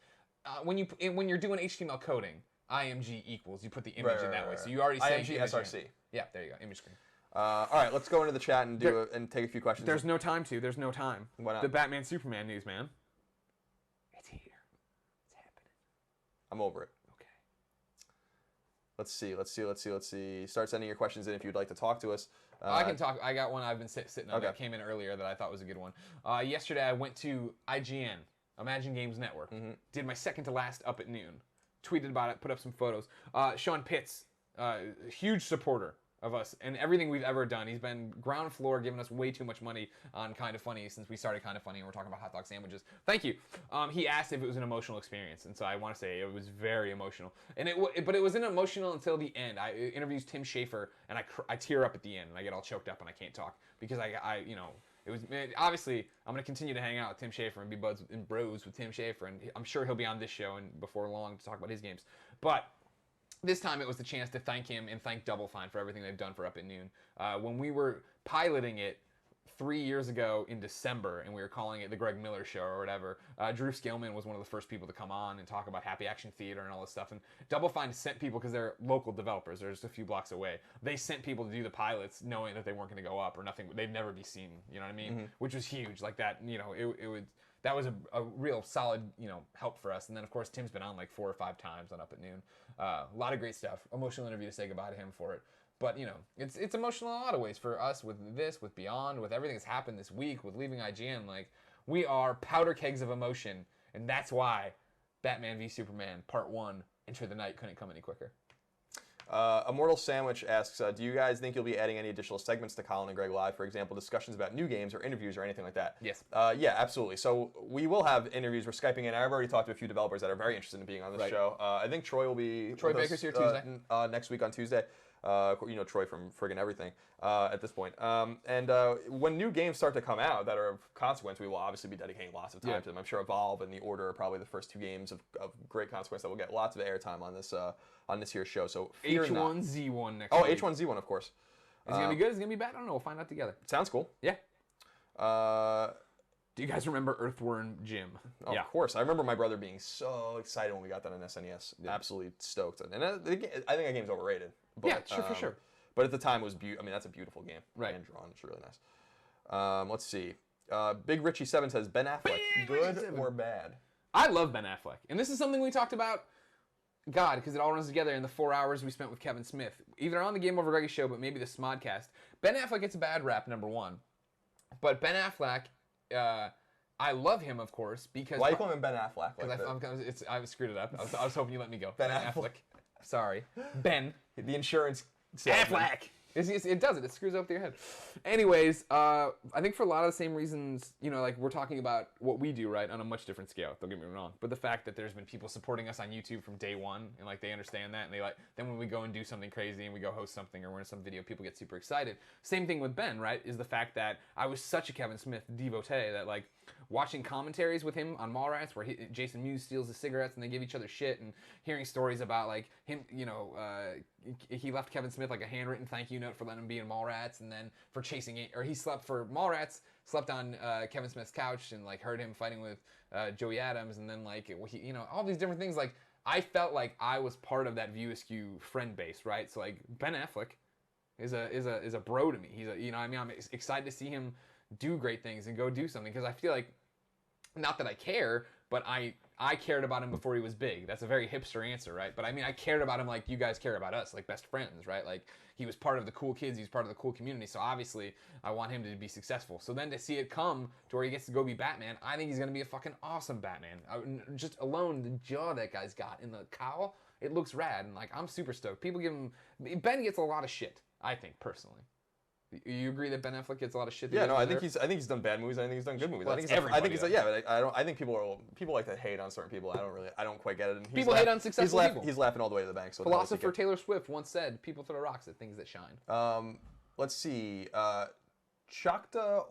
A: When you're doing HTML coding, IMG equals, you put the image in that way. So you already say
B: IMG SRC.
A: Yeah, there you go, image screen.
B: All right, let's go into the chat and and take a few questions.
A: There's no time to. There's no time.
B: Why not?
A: The Batman Superman news, man. It's here. It's happening.
B: I'm over it.
A: Okay.
B: Let's see. Start sending your questions in if you'd like to talk to us.
A: I can talk. I got one I've been sitting on that came in earlier that I thought was a good one. Yesterday I went to IGN, Imagine Games Network. Did my second to last up at noon. Tweeted about it, put up some photos. Sean Pitts, huge supporter of us and everything we've ever done. He's been ground floor, giving us way too much money on Kind of Funny since we started Kind of Funny and we're talking about hot dog sandwiches. Thank you. He asked if it was an emotional experience, and so I want to say it was very emotional. And but it wasn't emotional until the end. I interviews Tim Schafer, and I tear up at the end, and I get all choked up and I can't talk because it was obviously I'm gonna continue to hang out with Tim Schafer and be buds and bros with Tim Schafer, and I'm sure he'll be on this show and before long to talk about his games. But this time it was the chance to thank him and thank Double Fine for everything they've done for Up at Noon. When we were piloting it 3 years ago in December, and we were calling it the Greg Miller Show or whatever, Drew Scalman was one of the first people to come on and talk about Happy Action Theater and all this stuff. And Double Fine sent people, because they're local developers, they're just a few blocks away. They sent people to do the pilots knowing that they weren't going to go up or nothing. They'd never be seen, you know what I mean? Which was huge. Like that, that was a real solid, help for us. And then, of course, Tim's been on like 4 or 5 times on Up at Noon. A lot of great stuff. Emotional interview to say goodbye to him for it. But, it's emotional in a lot of ways for us with this, with Beyond, with everything that's happened this week, with leaving IGN. Like, we are powder kegs of emotion. And that's why Batman v Superman Part 1, Enter the Night, couldn't come any quicker.
B: Immortal Sandwich asks, do you guys think you'll be adding any additional segments to Colin and Greg Live, for example, discussions about new games or interviews or anything like that?
A: Yes.
B: Yeah, absolutely. So we will have interviews. We're Skyping in. I've already talked to a few developers that are very interested in being on this show. I think Troy will be
A: Troy Baker's here Tuesday.
B: Next week on Tuesday. Troy from friggin' everything at this point. When new games start to come out that are of consequence, we will obviously be dedicating lots of time to them. I'm sure Evolve and The Order are probably the first 2 games of great consequence that will get lots of airtime on this here show. So
A: H1Z1 next week.
B: H1Z1, of course.
A: Is it going to be good? Is it going to be bad? I don't know. We'll find out together.
B: Sounds cool.
A: Yeah. Do you guys remember Earthworm Jim?
B: Oh, of course. I remember my brother being so excited when we got that on SNES. Yeah. Absolutely stoked. And I think that game's overrated. But,
A: yeah, sure, for sure.
B: But at the time, it was I mean, that's a beautiful game.
A: Right.
B: Hand drawn. It's really nice. Let's see. Big Richie 7 says, Ben Affleck, good or bad?
A: I love Ben Affleck. And this is something we talked about, God, because it all runs together in the 4 hours we spent with Kevin Smith. Either on the Game Over Greggy show, but maybe the Smodcast. Ben Affleck gets a bad rap, number one. But Ben Affleck, I love him, of course, because...
B: Why are you calling him Ben Affleck?
A: Because I screwed it up. I was hoping you let me go.
B: Ben Affleck.
A: Sorry. Ben.
B: The insurance salesman.
A: Affleck. It does it. It screws up your head. Anyways, I think for a lot of the same reasons, you know, like we're talking about what we do, right, on a much different scale. Don't get me wrong. But the fact that there's been people supporting us on YouTube from day one, and like they understand that, and they like, then when we go and do something crazy and we go host something or we're in some video, people get super excited. Same thing with Ben, right, is the fact that I was such a Kevin Smith devotee that like watching commentaries with him on Mallrats where Jason Mewes steals his cigarettes and they give each other shit, and hearing stories about like him, you know, he left Kevin Smith like a handwritten thank you note for letting him be in Mallrats, and then for chasing it, or he slept for Mallrats, slept on Kevin Smith's couch and like heard him fighting with Joey Adams, and then like he, you know, all these different things. Like I felt like I was part of that View Askew friend base, right? So like Ben Affleck is a bro to me. He's a, you know, I mean, I'm excited to see him do great things and go do something, because I feel like, not that I care, but I cared about him before he was big. That's a very hipster answer, right? But I mean, I cared about him like you guys care about us, like best friends, right? Like he was part of the cool kids, he was part of the cool community, so obviously I want him to be successful. So then to see it come to where he gets to go be Batman, I think he's going to be a fucking awesome Batman. Just alone, the jaw that guy's got in the cowl, it looks rad, and like I'm super stoked. People give him... Ben gets a lot of shit, I think, personally. You agree that Ben Affleck gets a lot of shit?
B: Yeah, no, I think he's done bad movies. I think he's done good movies.
A: Well,
B: I think he's yeah, but I think people like to hate on certain people. I don't quite get it. And
A: people hate on successful people.
B: He's laughing all the way to the bank. So
A: philosopher Taylor Swift once said, "People throw rocks at things that shine."
B: Let's see. Choctaw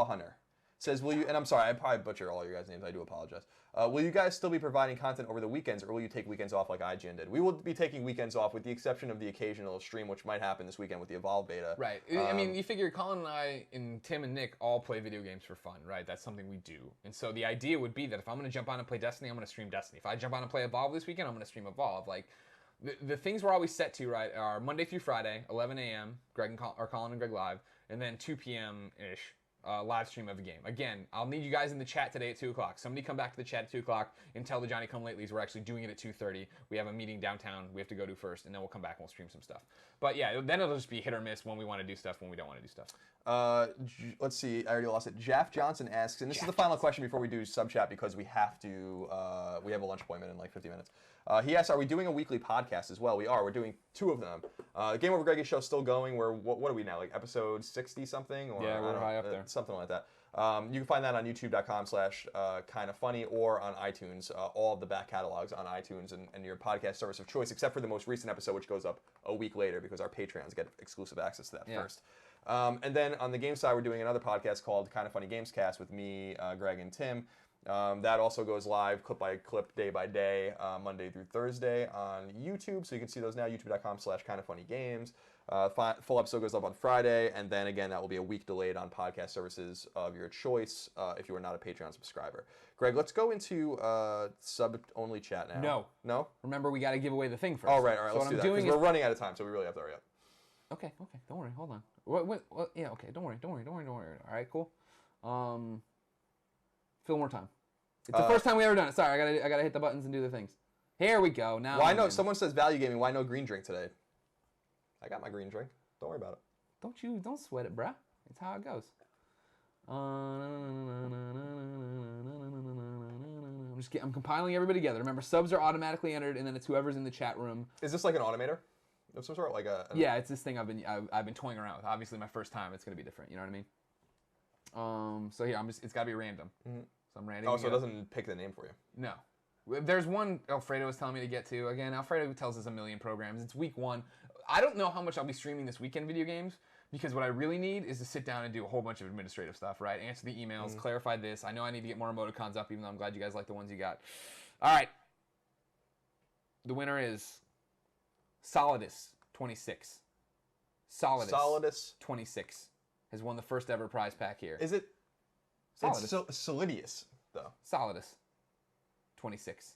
B: Hunter says, "Will you?" And I'm sorry, I probably butcher all your guys' names. I do apologize. Will you guys still be providing content over the weekends, or will you take weekends off like IGN did? We will be taking weekends off, with the exception of the occasional stream, which might happen this weekend with the Evolve beta.
A: Right. I mean, you figure Colin and I and Tim and Nick all play video games for fun, right? That's something we do. And so the idea would be that if I'm going to jump on and play Destiny, I'm going to stream Destiny. If I jump on and play Evolve this weekend, I'm going to stream Evolve. Like, the things we're always set to, right, are Monday through Friday, 11 a.m., Colin and Greg live, and then 2 p.m.-ish. Live stream of the game. Again, I'll need you guys in the chat today at 2 o'clock. Somebody come back to the chat at 2 o'clock and tell the Johnny Come Latelys we're actually doing it at 2:30. We have a meeting downtown we have to go to first, and then we'll come back and we'll stream some stuff. But yeah, then it'll just be hit or miss when we want to do stuff, when we don't want to do stuff.
B: Let's see. I already lost it. Jaff Johnson asks, and this is the final question before we do sub chat, because we have to. We have a lunch appointment in like 50 minutes. He asks, are we doing a weekly podcast as well? We are. We're doing 2 of them. Game Over Greggy show still going. What are we now? Like episode 60 something? Or,
A: yeah, we're high up there.
B: Something like that. You can find that on youtube.com/kindafunny or on iTunes. All of the back catalogs on iTunes and your podcast service of choice, except for the most recent episode, which goes up a week later because our Patreons get exclusive access to that first. And then on the game side, we're doing another podcast called Kinda Funny Gamescast with me, Greg, and Tim. That also goes live clip by clip, day by day, Monday through Thursday on YouTube. So you can see those now, youtube.com/kindafunnygames. Full episode goes up on Friday, and then again, that will be a week delayed on podcast services of your choice if you are not a Patreon subscriber. Greg, let's go into sub-only chat now.
A: No.
B: No?
A: Remember, we got to give away the thing first.
B: Oh, right, all right, let's do that, because we're running out of time, so we really have to hurry up.
A: Okay, don't worry, hold on. Yeah, okay, don't worry. All right, cool. Fill more time. It's the first time we ever done it. Sorry, I gotta hit the buttons and do the things. Here we go. Now.
B: Why no? Someone says value gaming. Why no green drink today? I got my green drink. Don't worry about it.
A: Don't sweat it, bruh. It's how it goes. I'm compiling everybody together. Remember, subs are automatically entered, and then it's whoever's in the chat room.
B: Is this like an automator of some sort? Like
A: yeah, it's this thing I've been toying around with. Obviously, my first time, it's gonna be different. You know what I mean? So here, it's got to be random. Mm-hmm. So I'm random.
B: Oh, so it doesn't pick the name for you?
A: No. There's one Alfredo was telling me to get to. Again, Alfredo tells us a million programs. It's week 1. I don't know how much I'll be streaming this weekend video games, because what I really need is to sit down and do a whole bunch of administrative stuff, right? Answer the emails, clarify this. I know I need to get more emoticons up, even though I'm glad you guys like the ones you got. All right. The winner is Solidus 26. Solidus 26 has won the first ever prize pack here.
B: Is it?
A: Solidus.
B: It's Solidius, though.
A: Solidus 26.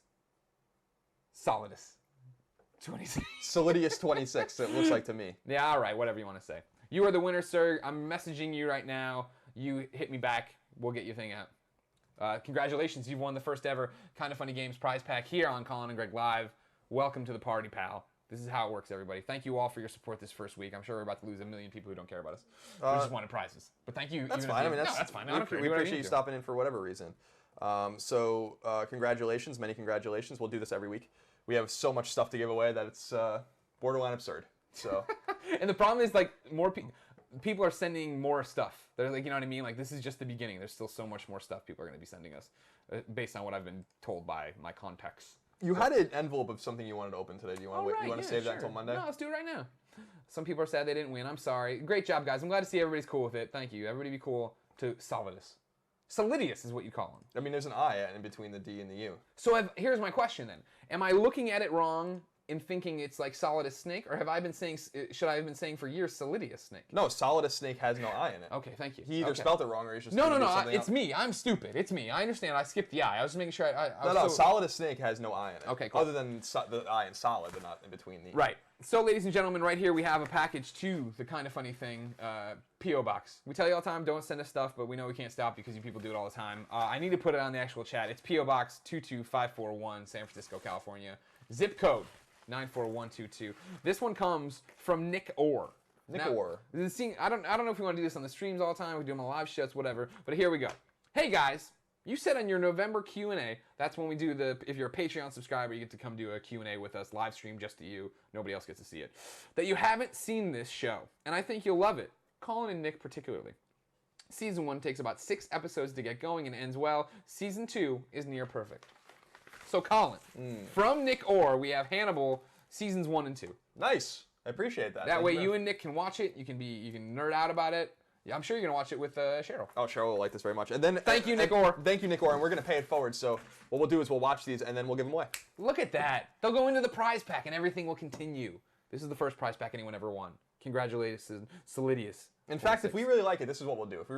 A: Solidus. 26.
B: Solidius 26. It looks like to me.
A: Yeah, all right, whatever you want to say. You are the winner, sir. I'm messaging you right now. You hit me back. We'll get your thing out. Congratulations, you've won the first ever Kinda Funny Games prize pack here on Colin and Greg Live. Welcome to the party, pal. This is how it works, everybody. Thank you all for your support this first week. I'm sure we're about to lose a million people who don't care about us. We just wanted prizes. But thank you.
B: That's fine.
A: That's fine.
B: We appreciate you stopping in for whatever reason. Congratulations. Many congratulations. We'll do this every week. We have so much stuff to give away that it's borderline absurd. So,
A: and the problem is, like, more people are sending more stuff. They're like, you know what I mean? Like, this is just the beginning. There's still so much more stuff people are going to be sending us based on what I've been told by my contacts.
B: You had an envelope of something you wanted to open today. Do you want to wait? Save that until Monday?
A: No, let's do it right now. Some people are sad they didn't win. I'm sorry. Great job, guys. I'm glad to see everybody's cool with it. Thank you. Everybody be cool to Solidus. Solidius is what you call him.
B: I mean, there's an I in between the D and the U.
A: So here's my question then. Am I looking at it wrong in thinking it's like Solidus Snake, or have I been saying, should I have been saying for years Solidius Snake?
B: No, Solidus Snake has no I in it.
A: Okay, thank you.
B: He either spelled it wrong or he's just...
A: No, it's me. I'm stupid. It's me. I understand. I skipped the I. I was just making sure
B: Solidus Snake has no I in it.
A: Okay, cool.
B: Other than the I in solid, but not in between the...
A: Right. So, ladies and gentlemen, right here we have a package to the Kinda Funny Thing P.O. Box. We tell you all the time, don't send us stuff, but we know we can't stop because you people do it all the time. I need to put it on the actual chat. It's P.O. Box 22541, San Francisco, California. Zip code 94122. This one comes from Nick Orr.
B: Orr.
A: I don't know if we want to do this on the streams all the time. We do them on live shows, whatever. But here we go. Hey guys, you said on your November Q&A, that's when we do if you're a Patreon subscriber, you get to come do a Q&A with us, live stream just to you. Nobody else gets to see it. That you haven't seen this show, and I think you'll love it. Colin and Nick particularly. Season 1 takes about 6 episodes to get going and ends well. Season 2 is near perfect. So Colin, from Nick Orr, we have Hannibal seasons 1 and 2.
B: Nice. I appreciate that.
A: That way you and Nick can watch it. You can nerd out about it. Yeah, I'm sure you're gonna watch it with Cheryl.
B: Oh, Cheryl will like this very much. And then
A: thank you, Nick Orr.
B: Thank you, Nick Orr. And we're gonna pay it forward. So what we'll do is we'll watch these and then we'll give them away.
A: Look at that. They'll go into the prize pack and everything will continue. This is the first prize pack anyone ever won. Congratulations, Solidius.
B: In fact, if we really like it, this is what we'll do. If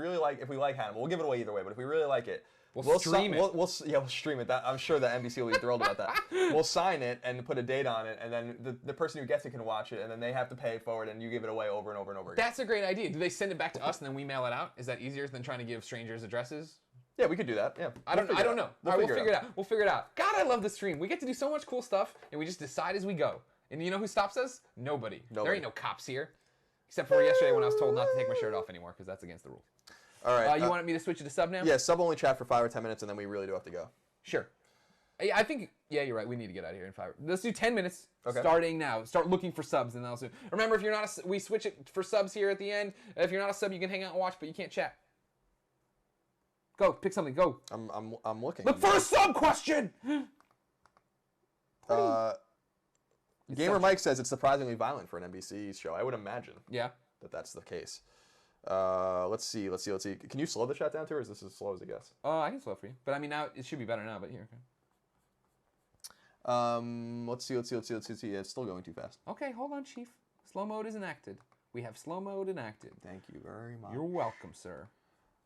B: we like Hannibal, we'll give it away either way. But if we really like it,
A: we'll stream it.
B: We'll stream it. I'm sure that NBC will be thrilled about that. We'll sign it and put a date on it, and then the person who gets it can watch it, and then they have to pay it forward, and you give it away over and over and over again.
A: That's a great idea. Do they send it back to us and then we mail it out? Is that easier than trying to give strangers addresses?
B: Yeah, we could do that. Yeah.
A: I don't know. We'll figure it out. We'll figure it out. God, I love the stream. We get to do so much cool stuff, and we just decide as we go. And you know who stops us? Nobody. There ain't no cops here. Except for yesterday when I was told not to take my shirt off anymore, because that's against the rules.
B: All right.
A: You wanted me to switch it to sub now?
B: Yeah, sub only chat for 5 or 10 minutes, and then we really do have to go.
A: Sure. I think, yeah, you're right. We need to get out of here in 5. Let's do 10 minutes starting now. Start looking for subs, and then also remember, if you're not we switch it for subs here at the end. If you're not a sub, you can hang out and watch, but you can't chat. Go, pick something. Go.
B: I'm looking.
A: Look for a sub question.
B: Gamer Mike says it's surprisingly violent for an NBC show. I would imagine.
A: Yeah.
B: That's the case. Let's see. Can you slow the chat down too, or is this as slow as it gets?
A: I can slow for you, but I mean now it should be better now. But here.
B: Let's see. Yeah, it's still going too fast.
A: Okay, hold on, Chief. Slow mode is enacted. We have slow mode enacted.
B: Thank you very much.
A: You're welcome, sir.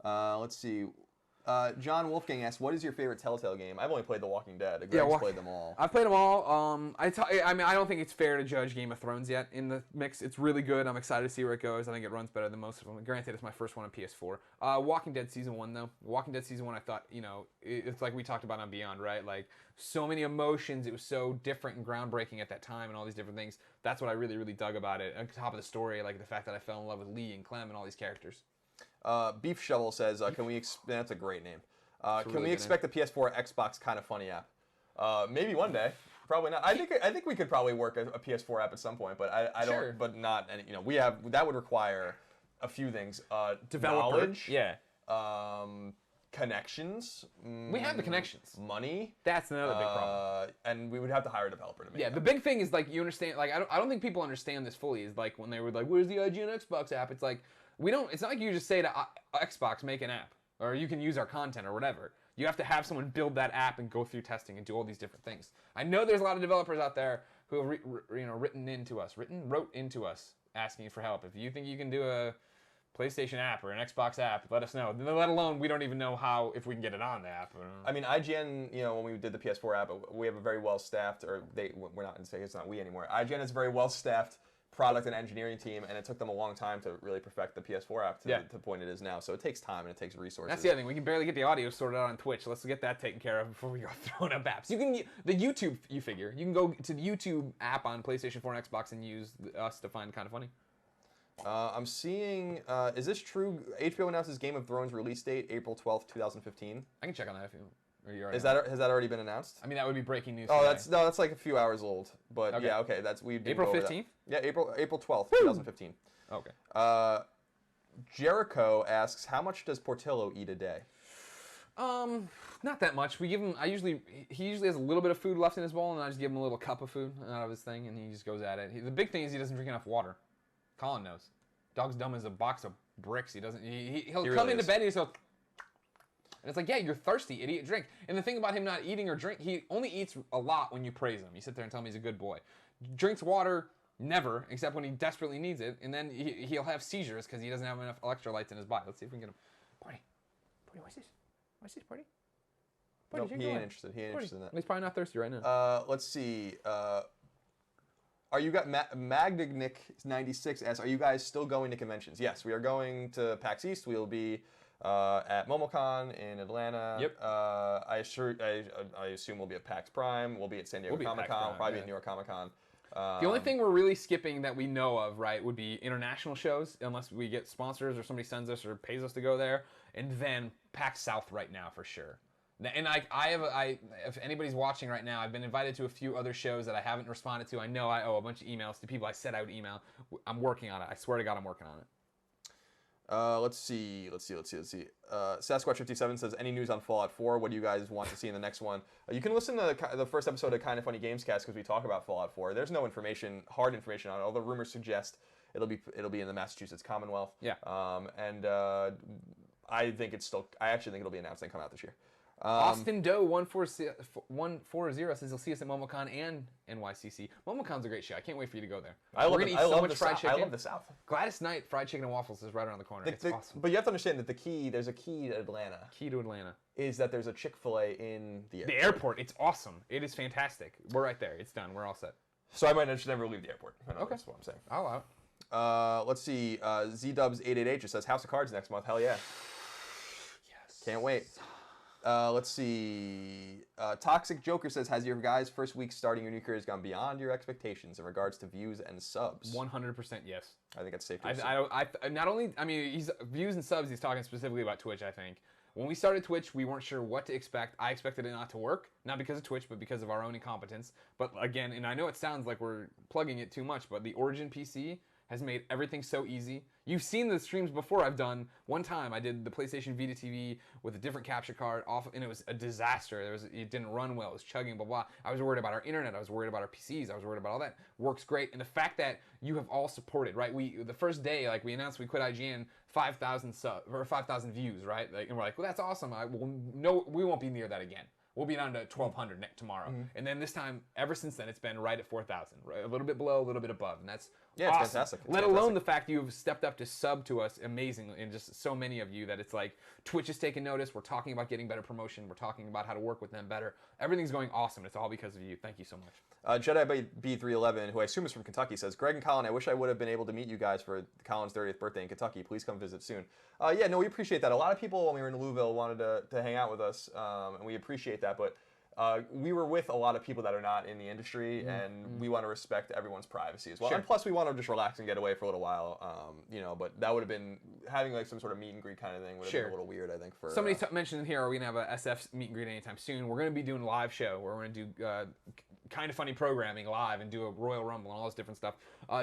B: Let's see. John Wolfgang asks, "What is your favorite Telltale game?" I've only played The Walking Dead. Greg's played them all.
A: I've played them all. I mean, I don't think it's fair to judge Game of Thrones yet in the mix. It's really good. I'm excited to see where it goes. I think it runs better than most of them. Granted, it's my first one on PS4. Walking Dead Season 1, though. Walking Dead Season 1, I thought, it's like we talked about on Beyond, right? Like, so many emotions. It was so different and groundbreaking at that time and all these different things. That's what I really, really dug about it. On top of the story, like the fact that I fell in love with Lee and Clem and all these characters.
B: Beef Shovel says, "Can we?" That's a great name. Can we expect the PS4 Xbox Kinda Funny app? Maybe one day. Probably not. I think we could probably work a PS4 app at some point, but I don't.
A: Sure.
B: But not any. We have that would require a few things.
A: Developer.
B: Knowledge.
A: Yeah.
B: Connections.
A: We have the connections.
B: Money.
A: That's another big problem.
B: And we would have to hire a developer to make.
A: Yeah, the big thing is like you understand. Like I don't think people understand this fully. Is like when they were like, "Where's the IGN Xbox app?" It's like we don't. It's not like you just say to Xbox, "Make an app," or you can use our content or whatever. You have to have someone build that app and go through testing and do all these different things. I know there's a lot of developers out there who have wrote into us asking for help. If you think you can do a PlayStation app or an Xbox app, let us know. Let alone, we don't even know how, if we can get it on the app.
B: I mean, IGN, you know, when we did the PS4 app, we have a very well-staffed, or we're not, it's not we anymore. IGN is a very well-staffed product and engineering team, and it took them a long time to really perfect the PS4 app to the point it is now. So it takes time and it takes resources.
A: That's the other thing. We can barely get the audio sorted out on Twitch. Let's get that taken care of before we go throwing up apps. You can the YouTube. You figure you can go to the YouTube app on PlayStation 4 and Xbox and use us to find Kind of Funny.
B: I'm seeing. Is this true? HBO announces Game of Thrones release date April 12th, 2015.
A: I can check on that if you.
B: Has that already been announced?
A: I mean, that would be breaking news.
B: Oh, that's like a few hours old. But
A: okay.
B: Yeah, okay, that's we.
A: April 15th.
B: Yeah, April 12th, 2015.
A: Okay.
B: Jericho asks, how much does Portillo eat a day?
A: Not that much. We give him. He usually has a little bit of food left in his bowl, and I just give him a little cup of food out of his thing, and he just goes at it. The big thing is he doesn't drink enough water. Colin knows. Dog's dumb as a box of bricks. He doesn't. He'll come really into bed and he's so. And it's like, yeah, you're thirsty, idiot, drink. And the thing about him not eating or drink, he only eats a lot when you praise him. You sit there and tell him he's a good boy. Drinks water, never, except when he desperately needs it. And then he'll have seizures because he doesn't have enough electrolytes in his body. Let's see if we can get him. Party, what's this? What's this, Party?
B: Nope, he ain't interested. He ain't interested in that.
A: He's probably not thirsty right now.
B: Let's see. Are you got Magdagnick96 asks, are you guys still going to conventions? Yes, we are going to PAX East. We'll be at MomoCon in Atlanta.
A: Yep.
B: I assume we'll be at PAX Prime. We'll be at San Diego Comic-Con. We'll probably be at New York Comic-Con.
A: The only thing we're really skipping that we know of, right, would be international shows, unless we get sponsors or somebody sends us or pays us to go there, and then PAX South right now for sure. And if anybody's watching right now, I've been invited to a few other shows that I haven't responded to. I know I owe a bunch of emails to people I said I would email. I'm working on it. I swear to God, I'm working on it.
B: Let's see. Sasquatch57 says, any news on Fallout 4? What do you guys want to see in the next one? You can listen to the first episode of Kind of Funny Gamescast because we talk about Fallout 4. There's no hard information on it, although rumors suggest it'll be in the Massachusetts Commonwealth.
A: Yeah.
B: I actually think it'll be announced and come out this year.
A: Austin Doe 140 says he'll see us at MomoCon and NYCC. MomoCon's a great show. I can't wait for you to go there. We're gonna eat so much fried chicken.
B: I love the South.
A: Gladys Knight Fried Chicken and Waffles is right around the corner. It's awesome.
B: But you have to understand that there's a key to Atlanta.
A: Key to Atlanta
B: is that there's a Chick-fil-A in the airport.
A: The airport. It's awesome. It is fantastic. We're right there. It's done. We're all set.
B: So I might just never leave the airport. Okay. That's what I'm saying.
A: I'll allow it.
B: Let's see. ZDubs888 just says House of Cards next month. Hell yeah.
A: Yes.
B: Can't wait. Let's see. Toxic Joker says, has your guys' first week starting your new careers gone beyond your expectations in regards to views and subs?
A: 100% yes.
B: I think it's safe to say.
A: He's views and subs, he's talking specifically about Twitch, I think. When we started Twitch, we weren't sure what to expect. I expected it not to work, not because of Twitch, but because of our own incompetence. But again, and I know it sounds like we're plugging it too much, but the Origin PC has made everything so easy. You've seen the streams before I've done. One time I did the PlayStation Vita TV with a different capture card off, and it was a disaster. It didn't run well. It was chugging, blah, blah. I was worried about our internet. I was worried about our PCs. I was worried about all that. Works great. And the fact that you have all supported, right? The first day, like we announced we quit IGN, 5,000 or 5,000 views, right? And we're like, well, that's awesome. We won't be near that again. We'll be down to 1,200 tomorrow. Mm-hmm. And then this time, ever since then, it's been right at 4,000. Right? A little bit below, a little bit above. And that's awesome.
B: It's fantastic.
A: Let alone the fact you've stepped up to sub to us amazingly, and just so many of you that it's like Twitch is taking notice. We're talking about getting better promotion. We're talking about how to work with them better. Everything's going awesome. It's all because of you. Thank you so much.
B: Jedi B311, who I assume is from Kentucky, says, Greg and Colin, I wish I would have been able to meet you guys for Colin's 30th birthday in Kentucky. Please come visit soon. We appreciate that. A lot of people when we were in Louisville wanted to hang out with us, and we appreciate that. But we were with a lot of people that are not in the industry, and we want to respect everyone's privacy as well.
A: Sure.
B: And plus, we want to just relax and get away for a little while, But that would have been having like some sort of meet and greet kind of thing would have been a little weird, I think. For
A: somebody mentioned here, are we gonna have a SF meet and greet anytime soon? We're gonna be doing a live show where we're gonna do Kind of Funny programming live and do a Royal Rumble and all this different stuff.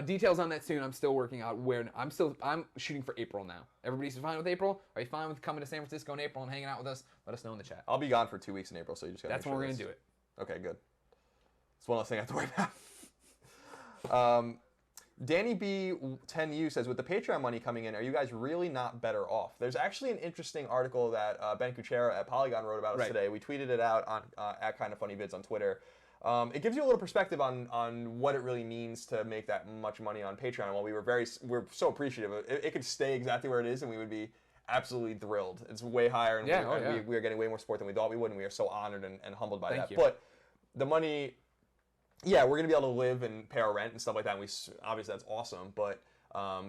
A: Details on that soon. I'm still working out where I'm shooting for April now. Everybody's fine with April? Are you fine with coming to San Francisco in April and hanging out with us? Let us know in the chat.
B: I'll be gone for 2 weeks in April, so you just gotta
A: That's when we're gonna do it.
B: Okay, good. It's one less thing I have to worry about. Danny B10U says, with the Patreon money coming in, are you guys really not better off? There's actually an interesting article that Ben Kuchera at Polygon wrote about us today. We tweeted it out on at Kind of Funny Vids on Twitter. it gives you a little perspective on what it really means to make that much money on Patreon. While we're so appreciative of it, it could stay exactly where it is, and we would be absolutely thrilled. It's way higher, and, we are getting way more support than we thought we would, and we are so honored and humbled by that. But the money, yeah, we're gonna be able to live and pay our rent and stuff like that. And obviously that's awesome, but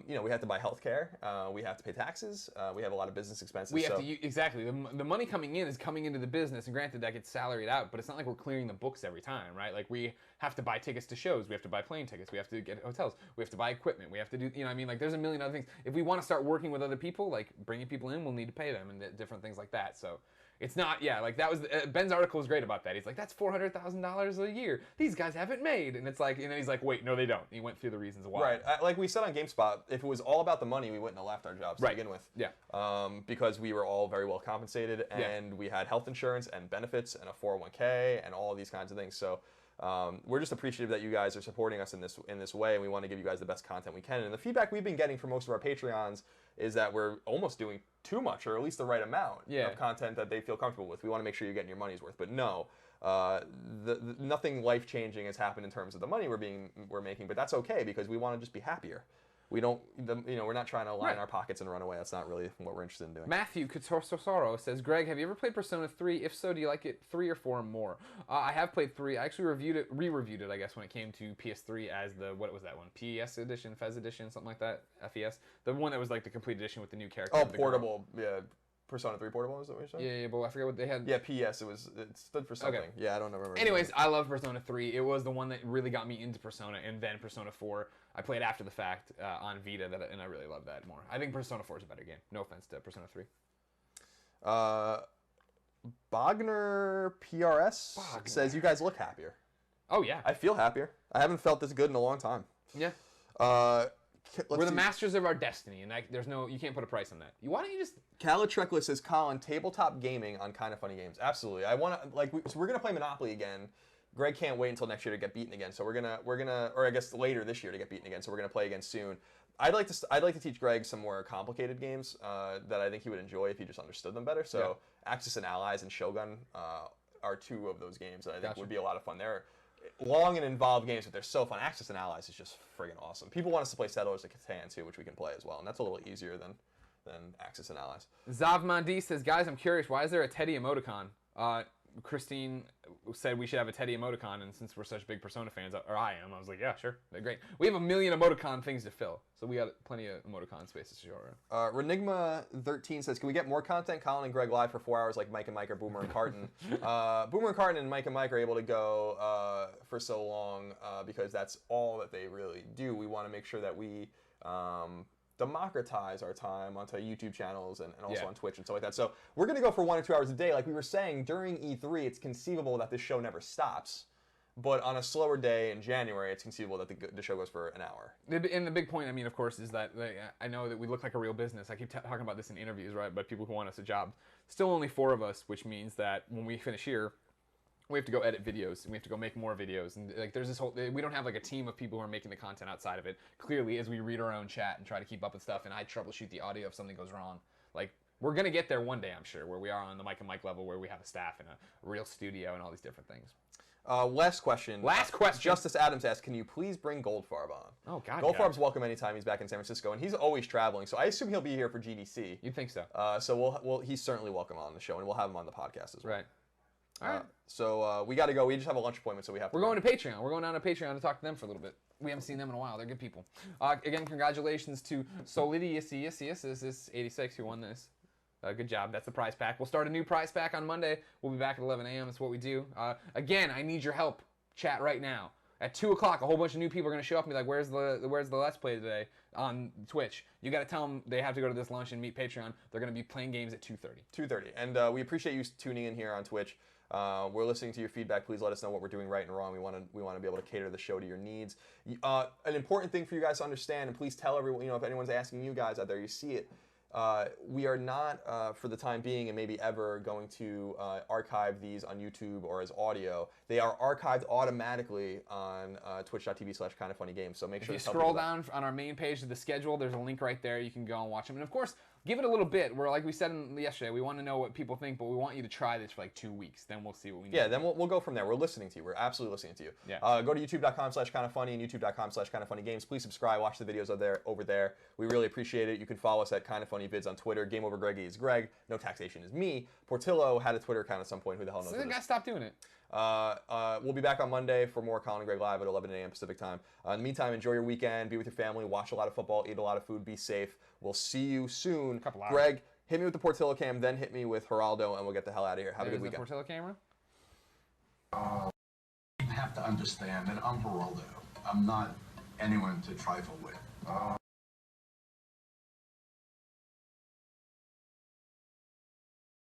B: we have to buy healthcare, we have to pay taxes, we have a lot of business expenses.
A: We have to exactly the money coming in is coming into the business, and granted that gets salaried out, but it's not like we're clearing the books every time, right? Like we have to buy tickets to shows, we have to buy plane tickets, we have to get hotels, we have to buy equipment, we have to do, you know what I mean? Like there's a million other things. If we want to start working with other people, like bringing people in, we'll need to pay them and different things like that. So it's not, like that was, Ben's article was great about that. He's like, that's $400,000 a year. These guys haven't made. And it's like, and then he's like, wait, no, they don't. He went through the reasons why.
B: Right. Like we said on GameSpot, if it was all about the money, we wouldn't have left our jobs to begin with.
A: Yeah.
B: Because we were all very well compensated, and we had health insurance and benefits and a 401k and all of these kinds of things. So we're just appreciative that you guys are supporting us in this way, and we want to give you guys the best content we can. And the feedback we've been getting from most of our Patreons is that we're almost doing too much, or at least the right amount of content that they feel comfortable with. We want to make sure you're getting your money's worth. But no, nothing life-changing has happened in terms of the money we're making. But that's okay, because we want to just be happier. We don't, we're not trying to line our pockets and run away. That's not really what we're interested in doing.
A: Matthew Cotorsoro says, Greg, have you ever played Persona 3? If so, do you like it 3 or 4 or more? I have played 3. I actually re-reviewed it, I guess, when it came to PS3 as what was that one? PES edition, FES edition, something like that? FES? The one that was like the complete edition with the new character.
B: Oh, portable, yeah. Persona 3 portable, is that what you're saying?
A: Yeah, but I forget what they had.
B: Yeah, PES, it stood for something. Okay. Yeah, I don't remember.
A: Anyways, I love Persona 3. It was the one that really got me into Persona, and then Persona 4. I played after the fact on Vita, and I really love that more. I think Persona 4 is a better game. No offense to Persona 3.
B: Bogner PRS says, you guys look happier.
A: Oh, yeah.
B: I feel happier. I haven't felt this good in a long time.
A: Yeah. We're the masters of our destiny, and you can't put a price on that. Why don't you just...
B: Calitreckless says, Colin, tabletop gaming on Kind of Funny Games. Absolutely. I want to, so we're going to play Monopoly again. Greg can't wait until next year to get beaten again. So we're gonna, or I guess later this year to get beaten again. So we're gonna play again soon. I'd like to teach Greg some more complicated games that I think he would enjoy if he just understood them better. So Axis and Allies and Shogun are 2 of those games that I think would be a lot of fun. They're long and involved games, but they're so fun. Axis and Allies is just friggin' awesome. People want us to play Settlers of Catan too, which we can play as well, and that's a little easier than Axis and Allies.
A: Zav Mandi says, guys, I'm curious, why is there a Teddy emoticon? Christine said we should have a Teddy emoticon, and since we're such big Persona fans, or I am, I was like, yeah, sure, they're great. We have a million emoticon things to fill, so we got plenty of emoticon spaces to show around.
B: Renigma13 says, can we get more content? Colin and Greg live for 4 hours like Mike and Mike or Boomer and Carton. Boomer and Carton and Mike are able to go for so long because that's all that they really do. We want to make sure that we democratize our time onto YouTube channels and also on Twitch and stuff like that. So we're going to go for 1 or 2 hours a day. Like we were saying, during E3, it's conceivable that this show never stops. But on a slower day in January, it's conceivable that the show goes for an hour.
A: And the big point, I mean, of course, is that I know that we look like a real business. I keep talking about this in interviews, right? But people who want us a job, still only 4 of us, which means that when we finish here, we have to go edit videos, and we have to go make more videos, and like there's this whole, we don't have like a team of people who are making the content outside of it. Clearly, as we read our own chat and try to keep up with stuff, and I troubleshoot the audio if something goes wrong. Like, we're gonna get there one day, I'm sure, where we are on the Mike and Mike level, where we have a staff and a real studio and all these different things.
B: Last question. Justice Adams asks, can you please bring Goldfarb on?
A: Oh, God.
B: Goldfarb's welcome anytime. He's back in San Francisco, and he's always traveling, so I assume he'll be here for GDC.
A: You'd think so.
B: So he's certainly welcome on the show, and we'll have him on the podcast as well.
A: Right. All right.
B: So we got to go. We just have a lunch appointment, so we have to.
A: We're going to Patreon. We're going down to Patreon to talk to them for a little bit. We haven't seen them in a while. They're good people. Again, congratulations to Solidius86 who won this. Good job. That's the prize pack. We'll start a new prize pack on Monday. We'll be back at 11 a.m. That's what we do. Again, I need your help. Chat right now. At 2 o'clock, a whole bunch of new people are going to show up and be like, where's the Let's Play today on Twitch? You got to tell them they have to go to this lunch and meet Patreon. They're going to be playing games at 2:30.
B: 2:30. And we appreciate you tuning in here on Twitch. We're listening to your feedback. Please let us know what we're doing right and wrong. We want to be able to cater the show to your needs. An important thing for you guys to understand, and please tell everyone, if anyone's asking you guys out there, you see it. We are not, for the time being and maybe ever, going to archive these on YouTube or as audio. They are archived automatically on twitch.tv/kindoffunnygames. So make sure
A: if you scroll down on our main page of the schedule, there's a link right there. You can go and watch them. And of course, give it a little bit. We're like we said yesterday, we want to know what people think, but we want you to try this for like 2 weeks. Then we'll see what we need.
B: Yeah, then we'll go from there. We're listening to you. We're absolutely listening to you.
A: Yeah.
B: Go to youtube.com/kindoffunny and youtube.com/kindoffunnygames. Please subscribe. Watch the videos over there. We really appreciate it. You can follow us at kindoffunnyvids on Twitter. Game Over Greggy is Greg. No Taxation is me. Portillo had a Twitter account at some point. Who the hell knows?
A: So the guy stopped doing it.
B: We'll be back on Monday for more Colin and Greg Live at 11 a.m. Pacific time. In the meantime, enjoy your weekend. Be with your family. Watch a lot of football. Eat a lot of food. Be safe. We'll see you soon.
A: Couple hours.
B: Greg, hit me with the Portillo cam, then hit me with Geraldo, and we'll get the hell out of here. Have a good weekend.
A: The Portillo camera?
C: You have to understand that I'm Geraldo. I'm not anyone to trifle with.